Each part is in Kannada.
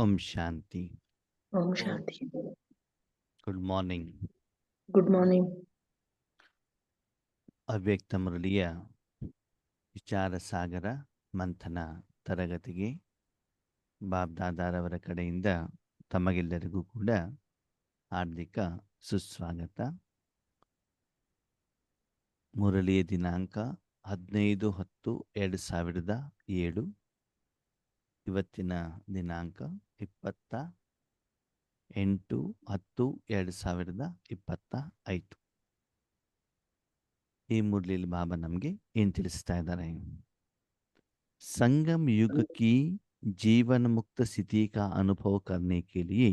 ಓಂ ಶಾಂತಿ. ಓಂ ಶಾಂತಿ. Good morning. Good morning. ಅವ್ಯಕ್ತ ಮುರಳಿಯ ವಿಚಾರ ಸಾಗರ ಮಂಥನ ತರಗತಿಗೆ ಬಾಬ್ದಾದಾರವರ ಕಡೆಯಿಂದ ತಮಗೆಲ್ಲರಿಗೂ ಕೂಡ ಹಾರ್ದಿಕ ಸುಸ್ವಾಗತ. ಮುರಳಿಯ ದಿನಾಂಕ 15/10/2007. ಇವತ್ತಿನ ದಿನಾಂಕ 28/10/2025. ಈ ಮುರಳಿಯಲ್ಲಿ ಬಾಬಾ ನಮಗೆ ಏನು ತಿಳಿಸ್ತಾ ಇದ್ದಾರೆ? संगम युग की जीवन मुक्त स्थिति का अनुभव करने के लिए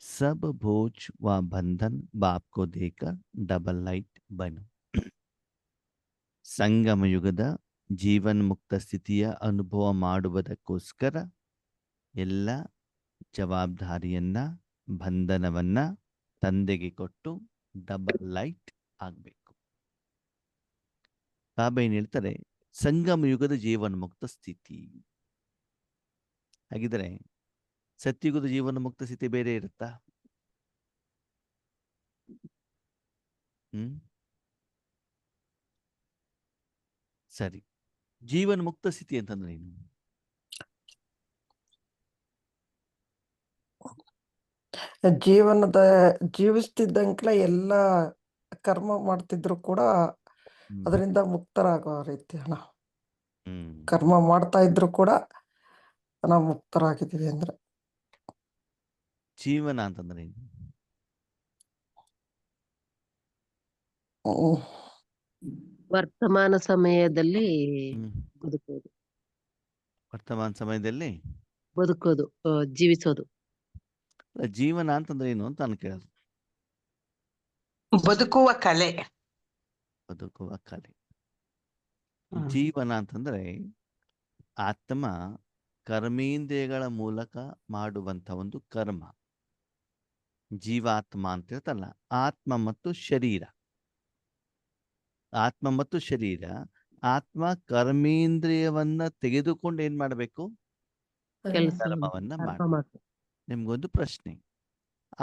सब बोझ व बंधन बाप को देकर डबल लाइट बनो. ಸಂಗಮ ಯುಗದ ಜೀವನ್ ಮುಕ್ತ ಸ್ಥಿತಿಯ ಅನುಭವ ಮಾಡುವುದಕ್ಕೋಸ್ಕರ ಎಲ್ಲ ಜವಾಬ್ದಾರಿಯನ್ನ ಬಂಧನವನ್ನ ತಂದೆಗೆ ಕೊಟ್ಟು ಡಬಲ್ ಲೈಟ್ ಆಗಬೇಕು. ಬಾಬಾ ಏನು ಹೇಳ್ತಾರೆ? ಸಂಗಮ ಯುಗದ ಜೀವನ ಮುಕ್ತ ಸ್ಥಿತಿ. ಹಾಗಿದ್ರೆ ಸತ್ಯುಗದ ಜೀವನ ಮುಕ್ತ ಸ್ಥಿತಿ ಬೇರೆ ಇರುತ್ತಾ? ಸರಿ, ಜೀವನ ಮುಕ್ತ ಸ್ಥಿತಿ ಅಂತಂದ್ರೆ ಏನು? ಜೀವಿಸ್ತಿದ್ದಂಕ್ಲೆ ಎಲ್ಲ ಕರ್ಮ ಮಾಡ್ತಿದ್ರು ಕೂಡ ಅದರಿಂದ ಮುಕ್ತರಾಗೋ ರೀತಿ ಅಣ್ಣ. ಕರ್ಮ ಮಾಡ್ತಾ ಇದ್ರು ಕೂಡ ನಾವು ಮುಕ್ತರಾಗಿದ್ದೀವಿ ಅಂದ್ರೆ ಜೀವನ ಅಂತಂದ್ರೆ ಏನು? ವರ್ತಮಾನ ಸಮಯದಲ್ಲಿ ಬದುಕೋದು. ವರ್ತಮಾನ ಸಮಯದಲ್ಲಿ ಬದುಕೋದು, ಜೀವಿಸೋದು. ಜೀವನ ಅಂತಂದ್ರೆ ಏನು ಅಂತ ನಾನು ಕೇಳೋದು. ಬದುಕುವ ಕಲೆ. ಬದುಕುವ ಕಲೆ. ಜೀವನ ಅಂತಂದ್ರೆ ಆತ್ಮ ಕರ್ಮೇಂದ್ರಿಯಗಳ ಮೂಲಕ ಮಾಡುವಂತ ಒಂದು ಕರ್ಮ. ಜೀವಾತ್ಮ ಅಂತ ಇರ್ತಲ್ಲ, ಆತ್ಮ ಮತ್ತು ಶರೀರ. ಆತ್ಮ ಮತ್ತು ಶರೀರ. ಆತ್ಮ ಕರ್ಮೇಂದ್ರಿಯವನ್ನ ತೆಗೆದುಕೊಂಡು ಏನ್ ಮಾಡಬೇಕು? ಕರ್ಮವನ್ನ ಮಾಡಬೇಕು. ನಿಮ್ಗೊಂದು ಪ್ರಶ್ನೆ,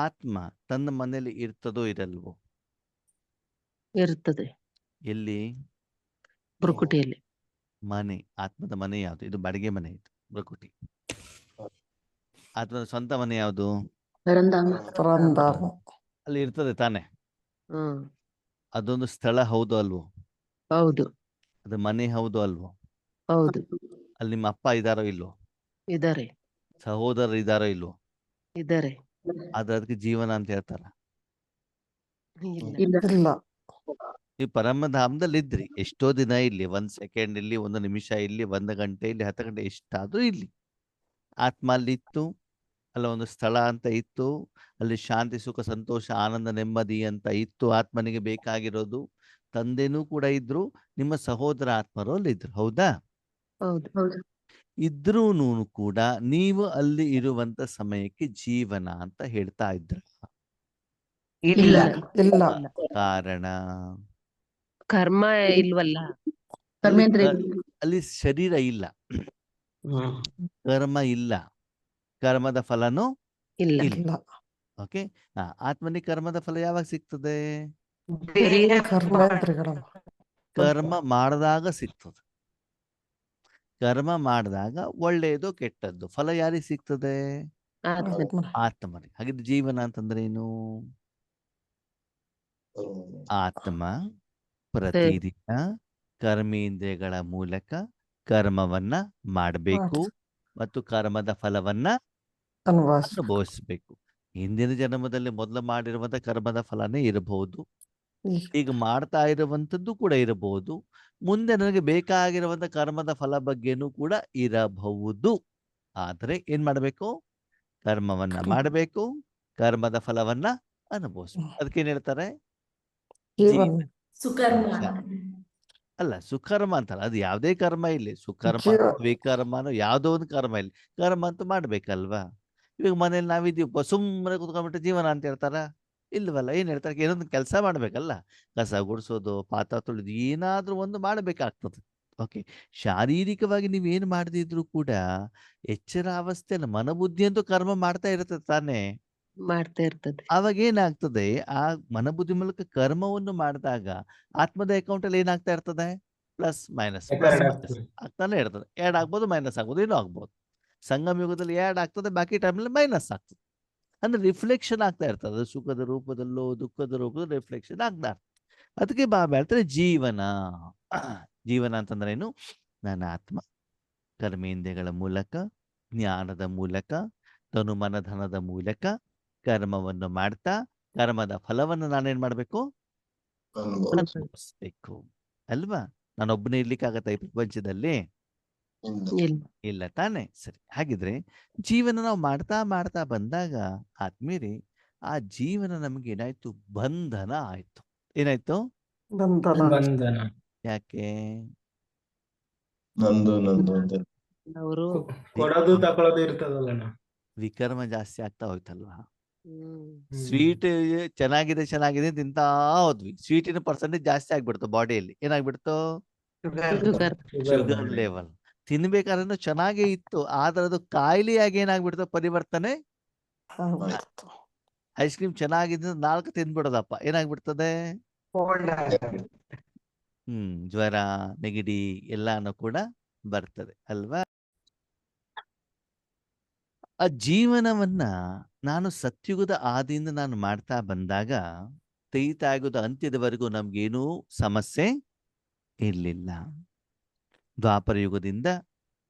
ಆತ್ಮ ತನ್ನ ಮನೆಯಲ್ಲಿ ಇರ್ತದೋ ಇರಲ್ವೋ? ಇರ್ತದೆ. ಎಲ್ಲಿ? ಬ್ರಕುಟಿಯಲ್ಲಿ. ಮನೆ. ಆತ್ಮದ ಮನೆ ಯಾವುದು? ಇದು ಬಾಡಿಗೆ ಮನೆ, ಇದು ಬ್ರಕುಟಿ. ಆತ್ಮದ ಸ್ವಂತ ಮನೆ ಯಾವುದು? ಅಲ್ಲಿ ಇರ್ತದೆ ತಾನೆ. ಅದೊಂದು ಸ್ಥಳ ಹೌದು ಅಲ್ವೋ? ಹೌದು. ಅದು ಮನೆ ಹೌದು ಅಲ್ವೋ? ಹೌದು. ಅಲ್ಲಿ ನಿಮ್ಮ ಅಪ್ಪ ಇದಾರೋ ಇಲ್ವೋ? ಇದಾರೆ. ಸಹೋದರರು ಇದಾರೋ ಇಲ್ವೋ? ಇದಾರೆ. ಆದ್ರೆ ಅದಕ್ಕೆ ಜೀವನ ಅಂತ ಹೇಳ್ತಾರ? ಇಲ್ಲ. ಈ ಪರಮಧಾಮದಲ್ಲಿ ಇದ್ರಿ, ಎಷ್ಟೋ ದಿನ ಇಲ್ಲಿ, 1 ಸೆಕೆಂಡ್ ಇಲ್ಲಿ, 1 ನಿಮಿಷ ಇಲ್ಲಿ, 1 ಗಂಟೆ ಇಲ್ಲಿ, 10 ಗಂಟೆ, ಎಷ್ಟಾದ್ರೂ ಇಲ್ಲಿ. ಆತ್ಮ ಅಲ್ಲಿ ಇತ್ತು, ಅಲ್ಲ ಒಂದು ಸ್ಥಳ ಅಂತ ಇತ್ತು, ಅಲ್ಲಿ ಶಾಂತಿ ಸುಖ ಸಂತೋಷ ಆನಂದ ನೆಮ್ಮದಿ ಅಂತ ಇತ್ತು. ಆತ್ಮನಿಗೆ ಬೇಕಾಗಿರೋದು. ತಂದೆನೂ ಕೂಡ ಇದ್ರು, ನಿಮ್ಮ ಸಹೋದರ ಆತ್ಮರು ಅಲ್ಲಿ ಇದ್ರು. ಹೌದಾ? ಹೌದು. ಇದ್ರೂನು ಕೂಡ ನೀವು ಅಲ್ಲಿ ಇರುವಂತ ಸಮಯಕ್ಕೆ ಜೀವನ ಅಂತ ಹೇಳ್ತಾ ಇದ್ರ? ಇಲ್ಲ. ಕಾರಣ ಕರ್ಮ ಇಲ್ವಲ್ಲ. ಅಲ್ಲಿ ಶರೀರ ಇಲ್ಲ, ಕರ್ಮ ಇಲ್ಲ, ಕರ್ಮದ ಫಲನೂ ಇಲ್ಲ. ಓಕೆ. ಆತ್ಮನಿಗೆ ಕರ್ಮದ ಫಲ ಯಾವಾಗ ಸಿಗ್ತದೆ? ಕರ್ಮ ಮಾಡಿದಾಗ ಸಿಗ್ತದೆ. ಕರ್ಮ ಮಾಡಿದಾಗ ಒಳ್ಳೆಯದು ಕೆಟ್ಟದ್ದು ಫಲ ಯಾರಿಗೆ ಸಿಗ್ತದೆ? ಆತ್ಮನಿಗೆ. ಹಾಗಿದ್ರೆ ಜೀವನ ಅಂತಂದ್ರೆ ಏನು? ಆತ್ಮ ಪ್ರತಿದಿನ ಕರ್ಮೇಂದ್ರಿಯಗಳ ಮೂಲಕ ಕರ್ಮವನ್ನ ಮಾಡಬೇಕು ಮತ್ತು ಕರ್ಮದ ಫಲವನ್ನ ಅನುಭವಿಸಬೇಕು. ಹಿಂದಿನ ಜನ್ಮದಲ್ಲಿ ಮೊದಲು ಮಾಡಿರುವಂತ ಕರ್ಮದ ಫಲನೇ ಇರಬಹುದು, ಈಗ ಮಾಡ್ತಾ ಇರುವಂತದ್ದು ಕೂಡ ಇರಬಹುದು, ಮುಂದೆ ನನಗೆ ಬೇಕಾಗಿರುವಂತ ಕರ್ಮದ ಫಲ ಬಗ್ಗೆನೂ ಕೂಡ ಇರಬಹುದು. ಆದ್ರೆ ಏನ್ ಮಾಡಬೇಕು? ಕರ್ಮವನ್ನ ಮಾಡಬೇಕು, ಕರ್ಮದ ಫಲವನ್ನ ಅನುಭವಿಸ್ಬೇಕು. ಅದಕ್ಕೇನ್ ಹೇಳ್ತಾರೆ? ಅಲ್ಲ, ಸುಕರ್ಮ ಅಂತಲ್ಲ. ಅದು ಯಾವುದೇ ಕರ್ಮ ಇಲ್ಲಿ, ಸುಕರ್ಮ ವಿಕರ್ಮನೋ ಯಾವುದೋ ಒಂದು ಕರ್ಮ ಇಲ್ಲಿ, ಕರ್ಮ ಅಂತೂ ಮಾಡ್ಬೇಕಲ್ವಾ? ಇವಾಗ ಮನೇಲಿ ನಾವಿದೀವಿ, ಸುಮ್ಮನೆ ಕುತ್ಕೊಂಡ್ಬಿಟ್ಟು ಜೀವನ ಅಂತ ಹೇಳ್ತಾರ? ಇಲ್ವಲ್ಲ. ಏನ್ ಹೇಳ್ತಾರೆ? ಏನೊಂದು ಕೆಲಸ ಮಾಡ್ಬೇಕಲ್ಲ. ಕಸ ಗುಡಿಸೋದು, ಪಾತ್ರೆ ತೊಳೆದು, ಏನಾದ್ರೂ ಒಂದು ಮಾಡ್ಬೇಕಾಗ್ತದೆ. ಓಕೆ. ಶಾರೀರಿಕವಾಗಿ ನೀವೇನು ಮಾಡದಿದ್ರು ಕೂಡ ಎಚ್ಚರ ಅವಸ್ಥೆಯಲ್ಲಿ ಮನಬುದ್ಧಿ ಅಂತೂ ಕರ್ಮ ಮಾಡ್ತಾ ಇರ್ತದೆ ತಾನೇ. ಮಾಡ್ತಾ ಇರ್ತದೆ. ಆವಾಗ ಏನಾಗ್ತದೆ, ಆ ಮನಬುದ್ಧಿ ಮೂಲಕ ಕರ್ಮವನ್ನು ಮಾಡಿದಾಗ ಆತ್ಮದ ಅಕೌಂಟ್ ಅಲ್ಲಿ ಏನಾಗ್ತಾ ಇರ್ತದೆ, ಪ್ಲಸ್ ಮೈನಸ್ ಆಗ್ತಾನೆ ಇರ್ತದೆ. ಆ್ಯಡ್ ಆಗ್ಬೋದು, ಮೈನಸ್ ಆಗ್ಬೋದು, ಏನೋ ಆಗ್ಬೋದು. ಸಂಗಮ ಯುಗದಲ್ಲಿ ಆ್ಯಡ್ ಆಗ್ತದೆ, ಬಾಕಿ ಟೈಮಲ್ಲಿ ಮೈನಸ್ ಆಗ್ತದೆ. ಅಂದ್ರೆ ರಿಫ್ಲೆಕ್ಷನ್ ಆಗ್ತಾ ಇರ್ತದೆ, ಅದು ಸುಖದ ರೂಪದಲ್ಲೋ ದುಃಖದ ರೂಪದಲ್ಲೋ ರಿಫ್ಲೆಕ್ಷನ್ ಆಗ್ತಾ ಇರ್ತದೆ. ಅದಕ್ಕೆ ಬಾಬಾ ಹೇಳ್ತಾರೆ ಜೀವನ. ಜೀವನ ಅಂತಂದ್ರೆ ಏನು? ನನ್ನ ಆತ್ಮ ಕರ್ಮೇಂದ್ರಿಯಗಳ ಮೂಲಕ, ಜ್ಞಾನದ ಮೂಲಕ, ತನುಮನಧನದ ಮೂಲಕ ಕರ್ಮವನ್ನು ಮಾಡ್ತಾ ಕರ್ಮದ ಫಲವನ್ನು ನಾನೇನ್ ಮಾಡ್ಬೇಕು? ಅನುಭವಿಸ್ಬೇಕು ಅಲ್ವಾ? ನಾನೊಬ್ಬನೇ ಇರ್ಲಿಕ್ಕಾಗತ್ತ ಈ ಪ್ರಪಂಚದಲ್ಲಿ? ಇಲ್ಲ. ಇಲ್ಲ ತಾನೆ. ಸರಿ, ಹಾಗಿದ್ರೆ ಜೀವನ ನಾವು ಮಾಡ್ತಾ ಮಾಡ್ತಾ ಬಂದಾಗ ಆತ್ಮೀಯರೇ, ಆ ಜೀವನ ನಮ್ಗೆ ಏನಾಯ್ತು? ಬಂಧನ ಆಯ್ತು. ಏನಾಯ್ತು? ಬಂಧನ. ಯಾಕೆ? ಅವರು ಕೊಡೋದು ತಕೊಳ್ಳೋದು ಇರ್ತದಲ್ಲ. ವಿಕರ್ಮ ಜಾಸ್ತಿ ಆಗ್ತಾ ಹೋಯ್ತಲ್ವಾ? ಹ್ಮ್ ಸ್ವೀಟ್ ಚೆನ್ನಾಗಿದೆ ಚೆನ್ನಾಗಿದೆ ತಿಂತಾ ಹೋದ್ವಿ, ಸ್ವೀಟಿನ ಪರ್ಸೆಂಟೇಜ್ ಜಾಸ್ತಿ ಆಗ್ಬಿಡ್ತು ಬಾಡಿಯಲ್ಲಿ. ಏನಾಗ್ಬಿಡ್ತು? ಶುಗರ್. Sugar level. ತಿನ್ಬೇಕಾದ್ರೆ ಚೆನ್ನಾಗೇ ಇತ್ತು, ಆದ್ರೆ ಅದು ಕಾಯಿಲೆಯಾಗಿ ಏನಾಗ್ಬಿಡ್ತು? ಪರಿವರ್ತನೆ. ಐಸ್ ಕ್ರೀಮ್ ಚೆನ್ನಾಗಿದ್ದು 4 ತಿಂದ್ಬಿಡೋದಪ್ಪ, ಏನಾಗ್ಬಿಡ್ತದೆ? ಜ್ವರ, ನೆಗಡಿ ಎಲ್ಲಾನು ಕೂಡ ಬರ್ತದೆ ಅಲ್ವಾ? ಆ ಜೀವನವನ್ನ ನಾನು ಸತ್ಯುಗದ ಆದಿಯಿಂದ ನಾನು ಮಾಡ್ತಾ ಬಂದಾಗ ತ್ರೇತಾಯುಗದ ಅಂತ್ಯದವರೆಗೂ ನಮ್ಗೇನೂ ಸಮಸ್ಯೆ ಇರಲಿಲ್ಲ. ದ್ವಾಪರ ಯುಗದಿಂದ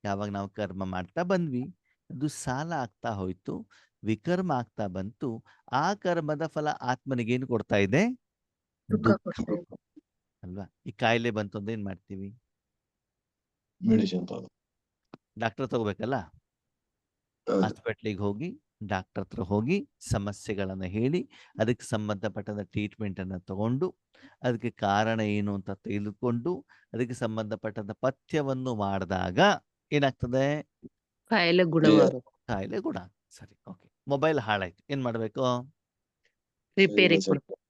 ಯಾವಾಗ ನಾವು ಕರ್ಮ ಮಾಡ್ತಾ ಬಂದ್ವಿ, ಅದು ಸಾಲ ಆಗ್ತಾ ಹೋಯ್ತು, ವಿಕರ್ಮ ಆಗ್ತಾ ಬಂತು. ಆ ಕರ್ಮದ ಫಲ ಆತ್ಮನಿಗೇನು ಕೊಡ್ತಾ ಇದೆ? ದುಃಖ ಅಲ್ವಾ? ಈ ಕಾಯಿಲೆ ಬಂತು ಅಂದ್ರೆ ಏನ್ ಮಾಡ್ತೀವಿ? ಡಾಕ್ಟರ್ ತಗೋಬೇಕಲ್ಲ. ಹಾಸ್ಪಿಟ್ಲಿಗೆ ಹೋಗಿ ಡಾಕ್ಟರ್ ಹತ್ರ ಹೋಗಿ ಸಮಸ್ಯೆಗಳನ್ನ ಹೇಳಿ ಅದಕ್ಕೆ ಸಂಬಂಧಪಟ್ಟ ಟ್ರೀಟ್ಮೆಂಟ್ ಅನ್ನ ತಗೊಂಡು ಅದಕ್ಕೆ ಕಾರಣ ಏನು ಅಂತ ತಿಳಿದುಕೊಂಡು ಅದಕ್ಕೆ ಸಂಬಂಧಪಟ್ಟ ಪಥ್ಯವನ್ನು ಮಾಡಿದಾಗ ಏನಾಗ್ತದೆ? ಕಾಯಿಲೆ ಗುಣವಾಗುತ್ತೆ. ಕಾಯಿಲೆ ಗುಣ. ಸರಿ, ಓಕೆ. ಮೊಬೈಲ್ ಹಾಳಾಯ್ತು, ಏನ್ ಮಾಡ್ಬೇಕು? ರಿಪೇರಿ ಕೊಡ್ಬೇಕು.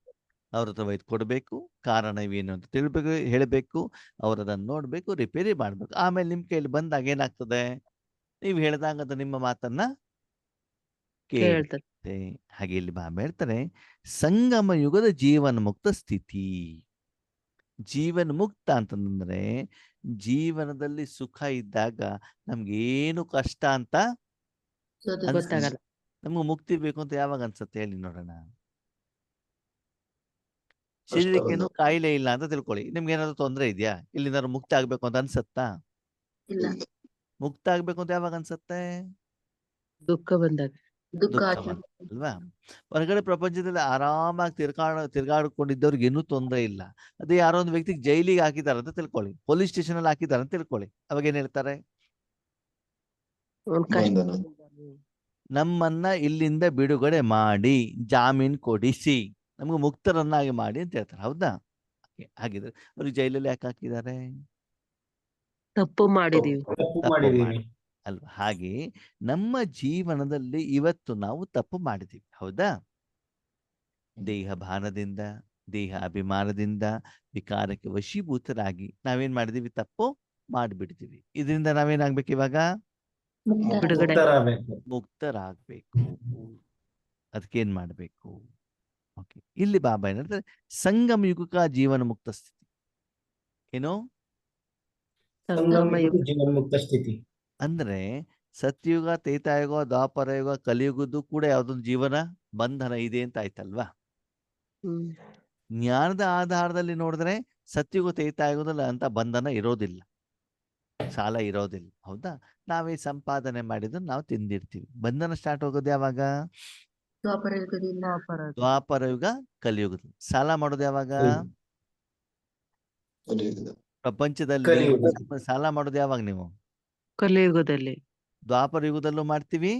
ಅವ್ರ ಹತ್ರ ಒಯ್ದು ಕೊಡ್ಬೇಕು, ಕಾರಣ ಇವೇನು ಅಂತ ತಿಳ್ಬೇಕು, ಹೇಳಬೇಕು, ಅವ್ರದನ್ನ ನೋಡ್ಬೇಕು, ರಿಪೇರಿ ಮಾಡ್ಬೇಕು. ಆಮೇಲೆ ನಿಮ್ ಕೈಯಲ್ಲಿ ಬಂದಾಗ ಏನಾಗ್ತದೆ? ನೀವು ಹೇಳಿದಾಗ ಅದು ನಿಮ್ಮ ಮಾತನ್ನ ಕೇಳ್ತದೆ. ಕೇಳುತ್ತೆ. ಹಾಗೆ ಇಲ್ಲಿ ಬಾಬಾ ಹೇಳ್ತಾರೆ ಸಂಗಮ ಯುಗದ ಜೀವನ ಮುಕ್ತ ಸ್ಥಿತಿ. ಜೀವನ ಮುಕ್ತ ಅಂತಂದ್ರೆ ಜೀವನದಲ್ಲಿ ಸುಖ ಇದ್ದಾಗ ನಮ್ಗೇನು ಕಷ್ಟ ಅಂತ ಗೊತ್ತಾಗಲ್ಲ. ನಮ್ಗೆ ಮುಕ್ತಿ ಬೇಕು ಅಂತ ಯಾವಾಗ ಅನ್ಸುತ್ತೆ ಹೇಳಿ ನೋಡೋಣ? ಶರೀರಕ್ಕೇನು ಕಾಯಿಲೆ ಇಲ್ಲ ಅಂತ ತಿಳ್ಕೊಳ್ಳಿ, ನಿಮ್ಗೆ ಏನಾದ್ರು ತೊಂದರೆ ಇದೆಯಾ? ಇಲ್ಲಿಂದ ಮುಕ್ತಿ ಆಗ್ಬೇಕು ಅಂತ ಅನ್ಸತ್ತಾ? ಮುಕ್ತ ಆಗ್ಬೇಕು ಅಂತ ಯಾವಾಗ ಅನ್ಸತ್ತೆ? ದುಃಖ ಬಂದಾಗ. ದುಃಖ ಬಂದಾಗ ಅಲ್ವಾ? ಹೊರಗಡೆ ಪ್ರಪಂಚದಲ್ಲಿ ಆರಾಮಾಗಿ ತಿರ್ಗಾಡ್ಕೊಂಡಿದ್ದವ್ರಿಗೆ ಏನೂ ತೊಂದರೆ ಇಲ್ಲ. ಅದೇ ಯಾರೋ ಒಂದು ವ್ಯಕ್ತಿಗೆ ಜೈಲಿಗೆ ಹಾಕಿದಾರೆ ಅಂತ ತಿಳ್ಕೊಳ್ಳಿ, ಪೊಲೀಸ್ ಸ್ಟೇಷನ್ ಅಲ್ಲಿ ಹಾಕಿದಾರೆ ಅಂತ ತಿಳ್ಕೊಳ್ಳಿ, ಅವಾಗ ಏನ್ ಹೇಳ್ತಾರೆ? ಅವ್ನ್ ಕಷ್ಟ. ನಮ್ಮನ್ನ ಇಲ್ಲಿಂದ ಬಿಡುಗಡೆ ಮಾಡಿ, ಜಾಮೀನ್ ಕೊಡಿಸಿ, ನಮ್ಗೆ ಮುಕ್ತರನ್ನಾಗಿ ಮಾಡಿ ಅಂತ ಹೇಳ್ತಾರೆ. ಹೌದಾ? ಹಾಗಿದ್ರೆ ಅವ್ರಿಗೆ ಜೈಲಲ್ಲಿ ಯಾಕೆ ಹಾಕಿದ್ದಾರೆ? ತಪ್ಪು ಮಾಡಿದೀವಿ. ತಪ್ಪು ಮಾಡಿ ಅಲ್ವಾ? ಹಾಗೆ ನಮ್ಮ ಜೀವನದಲ್ಲಿ ಇವತ್ತು ನಾವು ತಪ್ಪು ಮಾಡಿದೀವಿ. ಹೌದಾ? ದೇಹ ಭಾನದಿಂದ, ದೇಹ ಅಭಿಮಾನದಿಂದ, ವಿಕಾರಕ್ಕೆ ವಶೀಭೂತರಾಗಿ ನಾವೇನ್ ಮಾಡಿದೀವಿ? ತಪ್ಪು ಮಾಡಿಬಿಡ್ತೀವಿ. ಇದರಿಂದ ನಾವೇನಾಗ್ಬೇಕು ಇವಾಗ? ಬಿಡುಗಡೆ. ಮುಕ್ತರಾಗ್ಬೇಕು. ಅದಕ್ಕೇನ್ ಮಾಡ್ಬೇಕು? ಓಕೆ, ಇಲ್ಲಿ ಬಾಬಾ ಏನಂದ್ರೆ ಸಂಗಮ ಯುಗಕ ಜೀವನ ಮುಕ್ತ ಸ್ಥಿತಿ. ಏನು? ಸಂಗಮ ಯುಗ. ಜೀವನ ಮುಕ್ತ ಸ್ಥಿತಿ ಅಂದ್ರೆ ಸತ್ಯುಗ, ತ್ರೇತಾಯುಗ, ದ್ವಾಪರ ಯುಗ, ಕಲಿಯುಗದ್ದು ಕೂಡ ಯಾವ್ದೊಂದು ಜೀವನ ಬಂಧನ ಇದೆ ಅಂತ ಆಯ್ತಲ್ವಾ? ಹ್ಮ್ ಜ್ಞಾನದ ಆಧಾರದಲ್ಲಿ ನೋಡಿದ್ರೆ ಸತ್ಯುಗ, ತ್ರೇತಾಯುಗದಲ್ಲಿ ಅಂತ ಬಂಧನ ಇರೋದಿಲ್ಲ, ಸಾಲ ಇರೋದಿಲ್ಲ. ಹೌದಾ? ನಾವೇ ಸಂಪಾದನೆ ಮಾಡಿದ್ರೆ ನಾವು ತಿಂದಿರ್ತೀವಿ. ಬಂಧನ ಸ್ಟಾರ್ಟ್ ಹೋಗೋದು ಯಾವಾಗ? ದ್ವಾಪರ ಯುಗ, ಕಲಿಯುಗದಲ್ಲಿ. ಸಾಲ ಮಾಡೋದು ಯಾವಾಗ? ಪ್ರಪಂಚದಲ್ಲಿ ಸಾಲ ಮಾಡೋದು ಯಾವಾಗ ನೀವು? ಕಲಿಯುಗದಲ್ಲಿ. ದ್ವಾಪರ ಯುಗದಲ್ಲೂ ಮಾಡ್ತೀವಿ,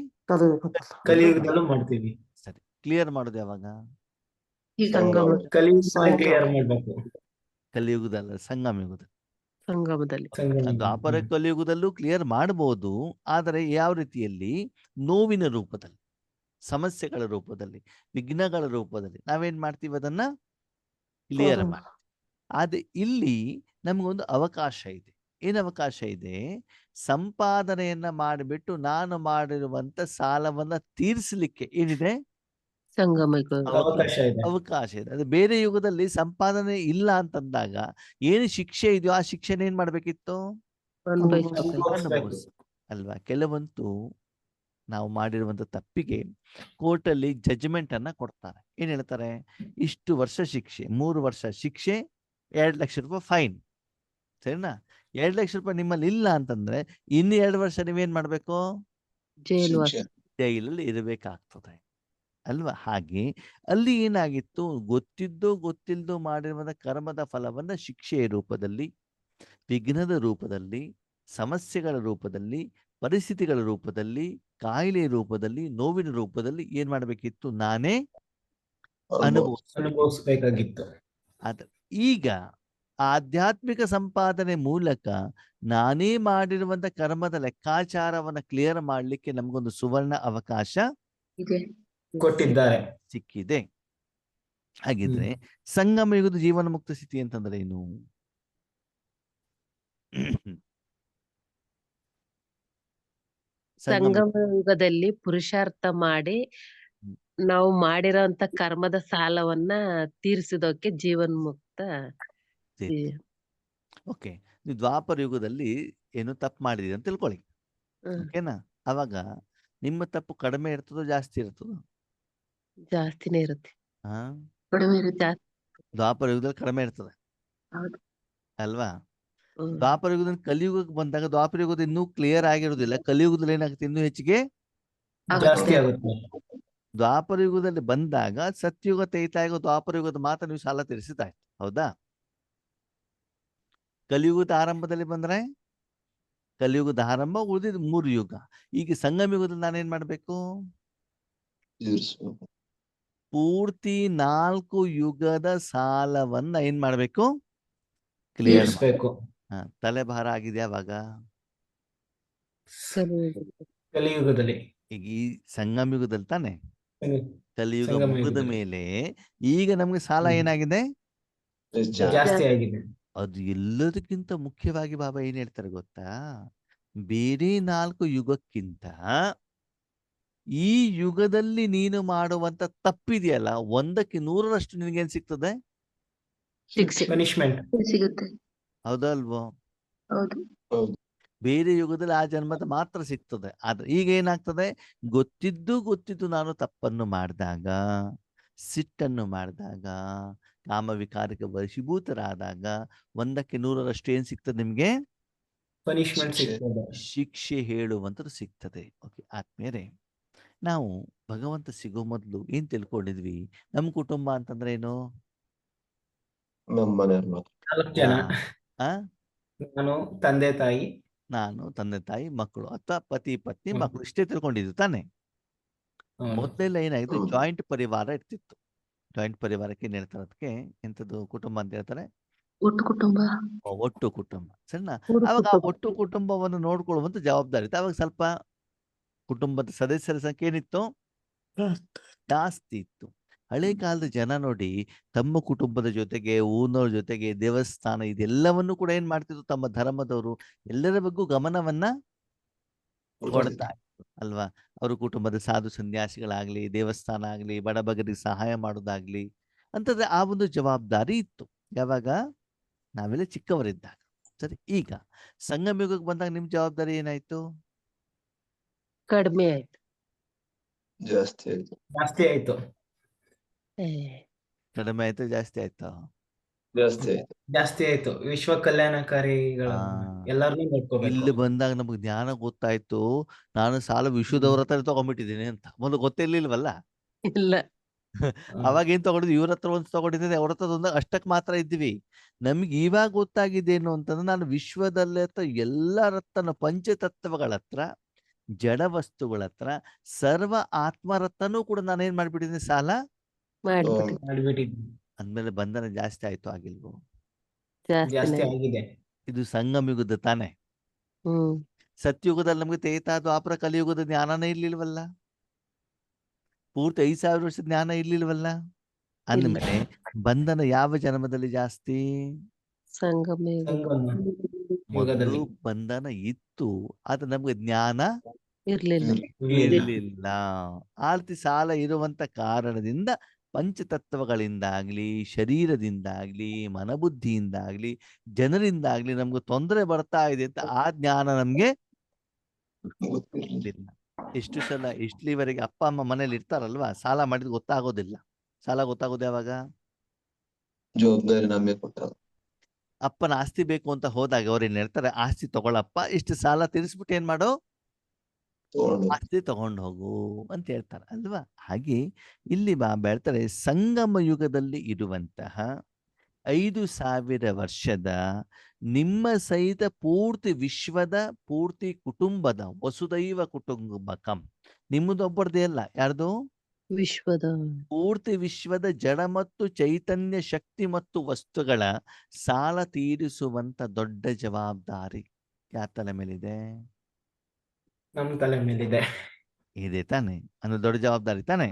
ಕಲಿಯುಗದಲ್ಲೂ ಮಾಡ್ತೀವಿ. ಸರಿ. ಕ್ಲಿಯರ್ ಮಾಡೋದು ಯಾವಾಗ? ಸಂಗಮ. ಕ್ಲಿಯರ್ ಮಾಡ್ಬೇಕು. ಕಲಿಯುಗದಲ್ಲ, ಸಂಗಮ ಯುಗದಲ್ಲಿ. ಸಂಗಮದಲ್ಲಿ. ದ್ವಾಪರ ಕಲಿಯುಗದಲ್ಲೂ ಕ್ಲಿಯರ್ ಮಾಡಬಹುದು, ಆದರೆ ಯಾವ ರೀತಿಯಲ್ಲಿ? ನೋವಿನ ರೂಪದಲ್ಲಿ, ಸಮಸ್ಯೆಗಳ ರೂಪದಲ್ಲಿ, ವಿಘ್ನಗಳ ರೂಪದಲ್ಲಿ ನಾವೇನ್ ಮಾಡ್ತೀವಿ? ಅದನ್ನ ಕ್ಲಿಯರ್ ಮಾಡ್ತೀವಿ. ಆದ್ರೆ ಇಲ್ಲಿ ನಮಗೊಂದು ಅವಕಾಶ ಇದೆ. ಏನು ಅವಕಾಶ ಇದೆ? ಸಂಪಾದನೆಯನ್ನ ಮಾಡಿಬಿಟ್ಟು ನಾನು ಮಾಡಿರುವಂತ ಸಾಲವನ್ನ ತೀರಿಸಲಿಕ್ಕೆ ಏನಿದೆ? ಸಂಗಮ ಯುಗ. ಅವಕಾಶ ಇದೆ. ಅವಕಾಶ ಇದೆ. ಅದು ಬೇರೆ ಯುಗದಲ್ಲಿ ಸಂಪಾದನೆ ಇಲ್ಲ ಅಂತಂದಾಗ ಏನು ಶಿಕ್ಷೆ ಇದೆಯೋ ಆ ಶಿಕ್ಷೆನ ಏನ್ ಮಾಡ್ಬೇಕಿತ್ತು? ಅನುಭವಿಸ್ಬೇಕು. ಅನುಭವಿಸ ಅಲ್ವಾ? ಕೆಲವಂತೂ ನಾವು ಮಾಡಿರುವಂತ ತಪ್ಪಿಗೆ ಕೋರ್ಟಲ್ಲಿ ಜಡ್ಜ್ಮೆಂಟ್ ಅನ್ನ ಕೊಡ್ತಾರೆ. ಏನ್ ಹೇಳ್ತಾರೆ? ಇಷ್ಟು ವರ್ಷ ಶಿಕ್ಷೆ, 3 ವರ್ಷ ಶಿಕ್ಷೆ, 2 ಲಕ್ಷ ರೂಪಾಯಿ ಫೈನ್. ಸರಿನಾ? 2 ಲಕ್ಷ ರೂಪಾಯಿ ನಿಮ್ಮಲ್ಲಿ ಇಲ್ಲ ಅಂತಂದ್ರೆ ಇನ್ನು 2 ವರ್ಷ ನೀವೇನ್ ಮಾಡ್ಬೇಕು? ಜೈಲು ವಾಸ. ಜೈಲಲ್ಲಿ ಇರಬೇಕಾಗ್ತದೆ ಅಲ್ವಾ? ಹಾಗೆ ಅಲ್ಲಿ ಏನಾಗಿತ್ತು? ಗೊತ್ತಿದ್ದೋ ಗೊತ್ತಿಲ್ಲದೋ ಮಾಡಿರುವಂತ ಕರ್ಮದ ಫಲವನ್ನ ಶಿಕ್ಷೆಯ ರೂಪದಲ್ಲಿ, ವಿಘ್ನದ ರೂಪದಲ್ಲಿ, ಸಮಸ್ಯೆಗಳ ರೂಪದಲ್ಲಿ, ಪರಿಸ್ಥಿತಿಗಳ ರೂಪದಲ್ಲಿ, ಕಾಯಿಲೆಯ ರೂಪದಲ್ಲಿ, ನೋವಿನ ರೂಪದಲ್ಲಿ ಏನ್ ಮಾಡ್ಬೇಕಿತ್ತು? ನಾನೇ ಅನುಭವಿಸ್ಬೇಕಾಗಿತ್ತು. ಆದ್ರೆ ಈಗ ಆಧ್ಯಾತ್ಮಿಕ ಸಂಪಾದನೆ ಮೂಲಕ ನಾನೇ ಮಾಡಿರುವಂತ ಕರ್ಮದ ಲೆಕ್ಕಾಚಾರವನ್ನ ಕ್ಲಿಯರ್ ಮಾಡ್ಲಿಕ್ಕೆ ನಮಗೊಂದು ಸುವರ್ಣ ಅವಕಾಶ ಕೊಟ್ಟಿದ್ದಾರೆ. ಸಿಕ್ಕಿದೆ. ಹಾಗಿದ್ರೆ ಸಂಗಮ ಯುಗದ ಜೀವನ ಮುಕ್ತ ಸ್ಥಿತಿ ಅಂತಂದ್ರೆ ಏನು? ಸಂಗಮ ಯುಗದಲ್ಲಿ ಪುರುಷಾರ್ಥ ಮಾಡಿ ನಾವು ಮಾಡಿರೋಂತ ಕರ್ಮದ ಸಾಲವನ್ನ ತೀರಿಸಿದೋಕೆ ಜೀವನ್ಮುಕ್ತ. ಓಕೆ, ನೀವು ದ್ವಾಪರ ಯುಗದಲ್ಲಿ ಏನು ತಪ್ಪು ಮಾಡಿದ್ರಿ ಅಂತ ತಿಳ್ಕೊಳ್ಳಿ. ಹ್ಮ್. ಓಕೆನಾ? ಅವಾಗ ನಿಮ್ಮ ತಪ್ಪು ಕಡಿಮೆ ಇರ್ತದೋ ಜಾಸ್ತಿ ಇರ್ತದೋ? ಜಾಸ್ತಿನೇ ಇರುತ್ತೆ. ಹಾ, ಜಾಸ್ತಿ. ದ್ವಾಪರ ಯುಗದಲ್ಲಿ ಕಡಿಮೆ ಇರ್ತದೆ ಹೌದು. ಅಲ್ವಾ? ಹ್ಮ್. ದ್ವಾಪರ ಯುಗದಲ್ಲಿ ಕಲಿಯುಗಕ್ಕೆ ಬಂದಾಗ ದ್ವಾಪರ ಯುಗದ ಇನ್ನೂ ಕ್ಲಿಯರ್ ಆಗಿರೋದಿಲ್ಲ. ಕಲಿಯುಗದಲ್ಲಿ ಏನಾಗುತ್ತೆ? ಇನ್ನೂ ಹೆಚ್ಚಿಗೆ ಜಾಸ್ತಿ ಆಗುತ್ತೆ. ದ್ವಾಪರ ಯುಗದಲ್ಲಿ ಬಂದಾಗ ಸತ್ಯುಗ, ತ್ರೇತಾಯುಗ, ದ್ವಾಪರ ಯುಗದ ಮಾತ್ರ ನೀವು ಸಾಲ ತೀರಿಸಿದಾಯ್ತು. ಹೌದಾ? ಕಲಿಯುಗದ ಆರಂಭದಲ್ಲಿ ಬಂದ್ರೆ ಕಲಿಯುಗದ ಆರಂಭ, ಉಳಿದಿದ್ದು 3 ಯುಗ. ಈಗ ಸಂಗಮ ಯುಗದಲ್ಲಿ ನಾನೇನ್ ಮಾಡ್ಬೇಕು? ಪೂರ್ತಿ 4 ಯುಗದ ಸಾಲವನ್ನ ಏನ್ ಮಾಡ್ಬೇಕು? ಕ್ಲಿಯರ್ ತೀರಿಸ್ಬೇಕು. ತಲೆ ಭಾರ ಆಗಿದೆ ಅವಾಗ. ಕಲಿಯುಗದಲ್ಲಿ ಈಗ ಈ ಸಂಗಮ ಯುಗದಲ್ಲಿ ತಾನೆ, ಕಲಿಯುಗ ಸಂಗಮ ಮುಗಿದ ಯುಗದಲ್ಲಿ ಮೇಲೆ ಈಗ ನಮ್ಗೆ ಸಾಲ ಏನಾಗಿದೆ? ಜಾಸ್ತಿ ಆಗಿದೆ. ಅದು ಎಲ್ಲದಕ್ಕಿಂತ ಮುಖ್ಯವಾಗಿ ಬಾಬಾ ಏನ್ ಹೇಳ್ತಾರೆ ಗೊತ್ತಾ? ಬೇರೆ 4 ಯುಗಕ್ಕಿಂತ ಈ ಯುಗದಲ್ಲಿ ನೀನು ಮಾಡುವಂತ ತಪ್ಪಿದೆಯಲ್ಲ, 100ಕ್ಕೆ 100ರಷ್ಟು ನಿನಗೇನ್ ಸಿಗ್ತದೆ? ಶಿಕ್ಷೆ ಪನಿಷ್ಮೆಂಟ್ ಸಿಗುತ್ತೆ. ಹೌದಲ್ವೋ? ಹೌದು. ಬೇರೆ ಯುಗದಲ್ಲಿ ಆ ಜನ್ಮದ ಮಾತ್ರ ಸಿಗ್ತದೆ. ಆದ್ರೆ ಈಗ ಏನಾಗ್ತದೆ? ಗೊತ್ತಿದ್ದು ನಾನು ತಪ್ಪನ್ನು ಮಾಡಿದಾಗ, ಸಿಟ್ಟನ್ನು ಮಾಡಿದಾಗ, ಕಾಮವಿಕಾರಕ್ಕೆ ವಶೀಭೂತರಾದಾಗ 100ಕ್ಕೆ 100ರಷ್ಟು ಏನ್ ಸಿಗ್ತದೆ ನಿಮ್ಗೆ? ಪನಿಷ್ಮೆಂಟ್ ಸಿಗ್ತದೆ. ಶಿಕ್ಷೆ ಹೇಳುವಂಥದ್ದು ಸಿಗ್ತದೆ. ಓಕೆ ಆತ್ಮೀಯರೇ, ನಾವು ಭಗವಂತ ಸಿಗೋ ಮೊದಲು ಏನ್ ತಿಳ್ಕೊಂಡಿದ್ವಿ? ನಮ್ಮ ಕುಟುಂಬ ಅಂತಂದ್ರೆ ಏನು? ನಮ್ಮ ಮನೆಯವ್ರ 4 ಜನ. ಆ ನಾನು, ತಂದೆ ತಾಯಿ, ನಾನು, ತಂದೆ ತಾಯಿ, ಮಕ್ಕಳು, ಅಥವಾ ಪತಿ ಪತ್ನಿ ಮಕ್ಕಳು, ಇಷ್ಟೇ ತಿಳ್ಕೊಂಡಿದ್ದು ತಾನೆ. ಮೊದಲೆಲ್ಲ ಏನಾಗಿತ್ತು? ಜಾಯಿಂಟ್ ಪರಿವಾರ ಇರ್ತಿತ್ತು. ಜಾಯಿಂಟ್ ಪರಿವಾರಕ್ಕೆ ಏನ್ ಹೇಳ್ತಾರೆ? ಅದಕ್ಕೆ ಎಂಥದ್ದು ಕುಟುಂಬ ಅಂತ ಹೇಳ್ತಾರೆ? ಒಟ್ಟು ಕುಟುಂಬ. ಒಟ್ಟು ಕುಟುಂಬ. ಸರಿನಾ? ಅವಾಗ ಆ ಒಟ್ಟು ಕುಟುಂಬವನ್ನು ನೋಡ್ಕೊಳ್ಳುವಂತ ಜವಾಬ್ದಾರಿ ಇತ್ತು. ಅವಾಗ ಸ್ವಲ್ಪ ಕುಟುಂಬದ ಸದಸ್ಯರ ಸಂಖ್ಯೆ ಏನಿತ್ತು? ಜಾಸ್ತಿ ಇತ್ತು. ಹಳೆ ಕಾಲದ ಜನ ನೋಡಿ, ತಮ್ಮ ಕುಟುಂಬದ ಜೊತೆಗೆ, ಊರಿನವ್ರ ಜೊತೆಗೆ, ದೇವಸ್ಥಾನ ಇದೆಲ್ಲವನ್ನು ಕೂಡ ಏನ್ ಮಾಡ್ತಿದ್ರು? ತಮ್ಮ ಧರ್ಮದವರು ಎಲ್ಲರ ಬಗ್ಗೂ ಗಮನವನ್ನ ಕೊಡ್ತಾ ಇದ್ರು ಅಲ್ವಾ? ಅವ್ರ ಕುಟುಂಬದ ಸಾಧು ಸನ್ಯಾಸಿಗಳಾಗ್ಲಿ, ದೇವಸ್ಥಾನ ಆಗ್ಲಿ, ಬಡಬಗರಿಗೆ ಸಹಾಯ ಮಾಡೋದಾಗ್ಲಿ ಅಂತಂದ್ರೆ ಆ ಒಂದು ಜವಾಬ್ದಾರಿ ಇತ್ತು. ಯಾವಾಗ? ನಾವೆಲ್ಲ ಚಿಕ್ಕವರಿದ್ದಾಗ. ಸರಿ, ಈಗ ಸಂಗಮ ಯುಗಕ್ಕೆ ಬಂದಾಗ ನಿಮ್ ಜವಾಬ್ದಾರಿ ಏನಾಯ್ತು? ಕಡಿಮೆ ಆಯ್ತು. ಜಾಸ್ತಿ ಆಯ್ತು. ಕಡಿಮೆ ಆಯ್ತು? ಜಾಸ್ತಿ ಆಯ್ತು? ಜಾಸ್ತಿ ಆಯ್ತು. ವಿಶ್ವ ಕಲ್ಯಾಣಕಾರಿಗಳನ್ನ ಎಲ್ಲಾರನ್ನೂ ನೋಡ್ಕೋಬೇಕು. ಇಲ್ಲಿ ಬಂದಾಗ ನಮಗೆ ಜ್ಞಾನ ಗೊತ್ತಾಯ್ತು. ನಾನು ಸಾಲ ವಿಶ್ವದವ್ರ ಹತ್ರ ತಗೊಂಡ್ಬಿಟ್ಟಿದ್ದೀನಿ ಅಂತ. ಮೊದಲು ಗೊತ್ತಿರ್ಲಿಲ್ವಲ್ಲ. ಇಲ್ಲ. ಅವಾಗ ಏನ್ ತಗೊಂಡಿದ್ವಿ? ಇವ್ರ ಹತ್ರ ಒಂದು ತಗೊಂಡಿದ್ದೆ, ಅವ್ರ ಹತ್ರ ಒಂದು, ಅಷ್ಟಕ್ಕೆ ಮಾತ್ರ ಇದ್ವಿ. ನಮ್ಗೆ ಇವಾಗ ಗೊತ್ತಾಗಿದ್ದೇನು ಅಂತಂದ್ರೆ, ನಾನು ವಿಶ್ವದಲ್ಲೇ ಎಲ್ಲರ ಹತ್ರ, ಪಂಚತತ್ವಗಳ ಹತ್ರ, ಜಡ ವಸ್ತುಗಳ ಹತ್ರ, ಸರ್ವ ಆತ್ಮರತ್ನೂ ಕೂಡ ನಾನೇನ್ ಮಾಡ್ಬಿಟ್ಟಿದ್ದೀನಿ? ಸಾಲ ಮಾಡ್ಬಿಟ್ಟಿದ್ವಿ. ಅಂದ್ಮೇಲೆ ಬಂಧನ ಜಾಸ್ತಿ ಆಯ್ತು ಆಗಿಲ್ವೋ? ಜಾಸ್ತಿ ಆಗಿದೆ. ಇದು ಸಂಗಮ ಯುಗದ ತಾನೆ. ಸತ್ಯುಗದಲ್ಲಿ ನಮ್ಗೆ ತ್ರೇತಾ, ದ್ವಾಪರ, ಕಲಿಯುಗದ ಜ್ಞಾನನೇ ಇರ್ಲಿಲ್ವಲ್ಲ. ಪೂರ್ತಿ 5000 ವರ್ಷದ ಜ್ಞಾನ ಇರ್ಲಿಲ್ವಲ್ಲ. ಅಂದ್ಮೇಲೆ ಬಂಧನ ಯಾವ ಜನ್ಮದಲ್ಲಿ ಜಾಸ್ತಿ? ಸಂಗಮ ಯುಗ. ಸಂಗಮ ಮೊದಲು ಯುಗದಲ್ಲಿ ಬಂಧನ ಇತ್ತು, ಆದ್ರೆ ನಮ್ಗೆ ಜ್ಞಾನ ಇರ್ಲಿಲ್ಲ. ಇರ್ಲಿಲ್ಲ. ಇರಲಿಲ್ಲ. ಆರ್ತಿ ಸಾಲ ಇರುವಂತ ಕಾರಣದಿಂದ ಪಂಚತತ್ವಗಳಿಂದಾಗ್ಲಿ, ಶರೀರದಿಂದಾಗ್ಲಿ, ಮನಬುದ್ಧಿಯಿಂದಾಗ್ಲಿ, ಜನರಿಂದಾಗ್ಲಿ ನಮ್ಗೆ ತೊಂದರೆ ಬರ್ತಾ ಇದೆ ಅಂತ ಆ ಜ್ಞಾನ ನಮ್ಗೆ ಗೊತ್ತಿರ್ಲಿಲ್ಲ. ಇಲ್ಲ. ಎಷ್ಟು ಸಲ ಇಷ್ಟಲಿವರೆಗೆ ಅಪ್ಪ ಅಮ್ಮ ಮನೇಲಿ ಇರ್ತಾರಲ್ವಾ, ಸಾಲ ಮಾಡಿದ್ ಗೊತ್ತಾಗೋದಿಲ್ಲ. ಸಾಲ ಗೊತ್ತಾಗೋದು ಯಾವಾಗ? ಜವಾಬ್ದಾರಿ ನಮಗೆ ಕೊಟ್ಟಾಗ. ಅಪ್ಪನ ಆಸ್ತಿ ಬೇಕು ಅಂತ ಹೋದಾಗ ಅವ್ರು ಏನ್ ಹೇಳ್ತಾರೆ, ಆಸ್ತಿ ತಗೊಳಪ್ಪ, ಇಷ್ಟು ಸಾಲ ತೀರಿಸ್ಬಿಟ್ಟು ಏನ್ ಮಾಡೋ, ತಗೊಂಡು ಆಸ್ತಿ ತಗೊಂಡು ಹೋಗು ಅಂತ ಹೇಳ್ತಾರೆ ಅಲ್ವಾ. ಹಾಗೆ ಇಲ್ಲಿ ಹೇಳ್ತಾರೆ, ಸಂಗಮ ಯುಗದಲ್ಲಿ ಇರುವಂತಹ 5,000 ವರ್ಷದ ನಿಮ್ಮ ಸಹಿತ ಪೂರ್ತಿ ವಿಶ್ವದ ಪೂರ್ತಿ ಕುಟುಂಬದ ವಸುದೈವ ಕುಟುಂಬಕಂ, ನಿಮ್ಮದೊಬ್ಬರದೇ ಅಲ್ಲ, ಯಾರ್ದು? ವಿಶ್ವದ ಪೂರ್ತಿ ವಿಶ್ವದ ಜಡ ಮತ್ತು ಚೈತನ್ಯ ಶಕ್ತಿ ಮತ್ತು ವಸ್ತುಗಳ ಸಾಲ ತೀರಿಸುವಂತ ದೊಡ್ಡ ಜವಾಬ್ದಾರಿ ಯಾರ ತಲೆ ಮೇಲಿದೆ? ನಮ್ ತಲೆ ಮೇಲಿದೆ. ಇದೆ ತಾನೆ, ಅಂದ್ರೆ ದೊಡ್ಡ ಜವಾಬ್ದಾರಿ ತಾನೆ.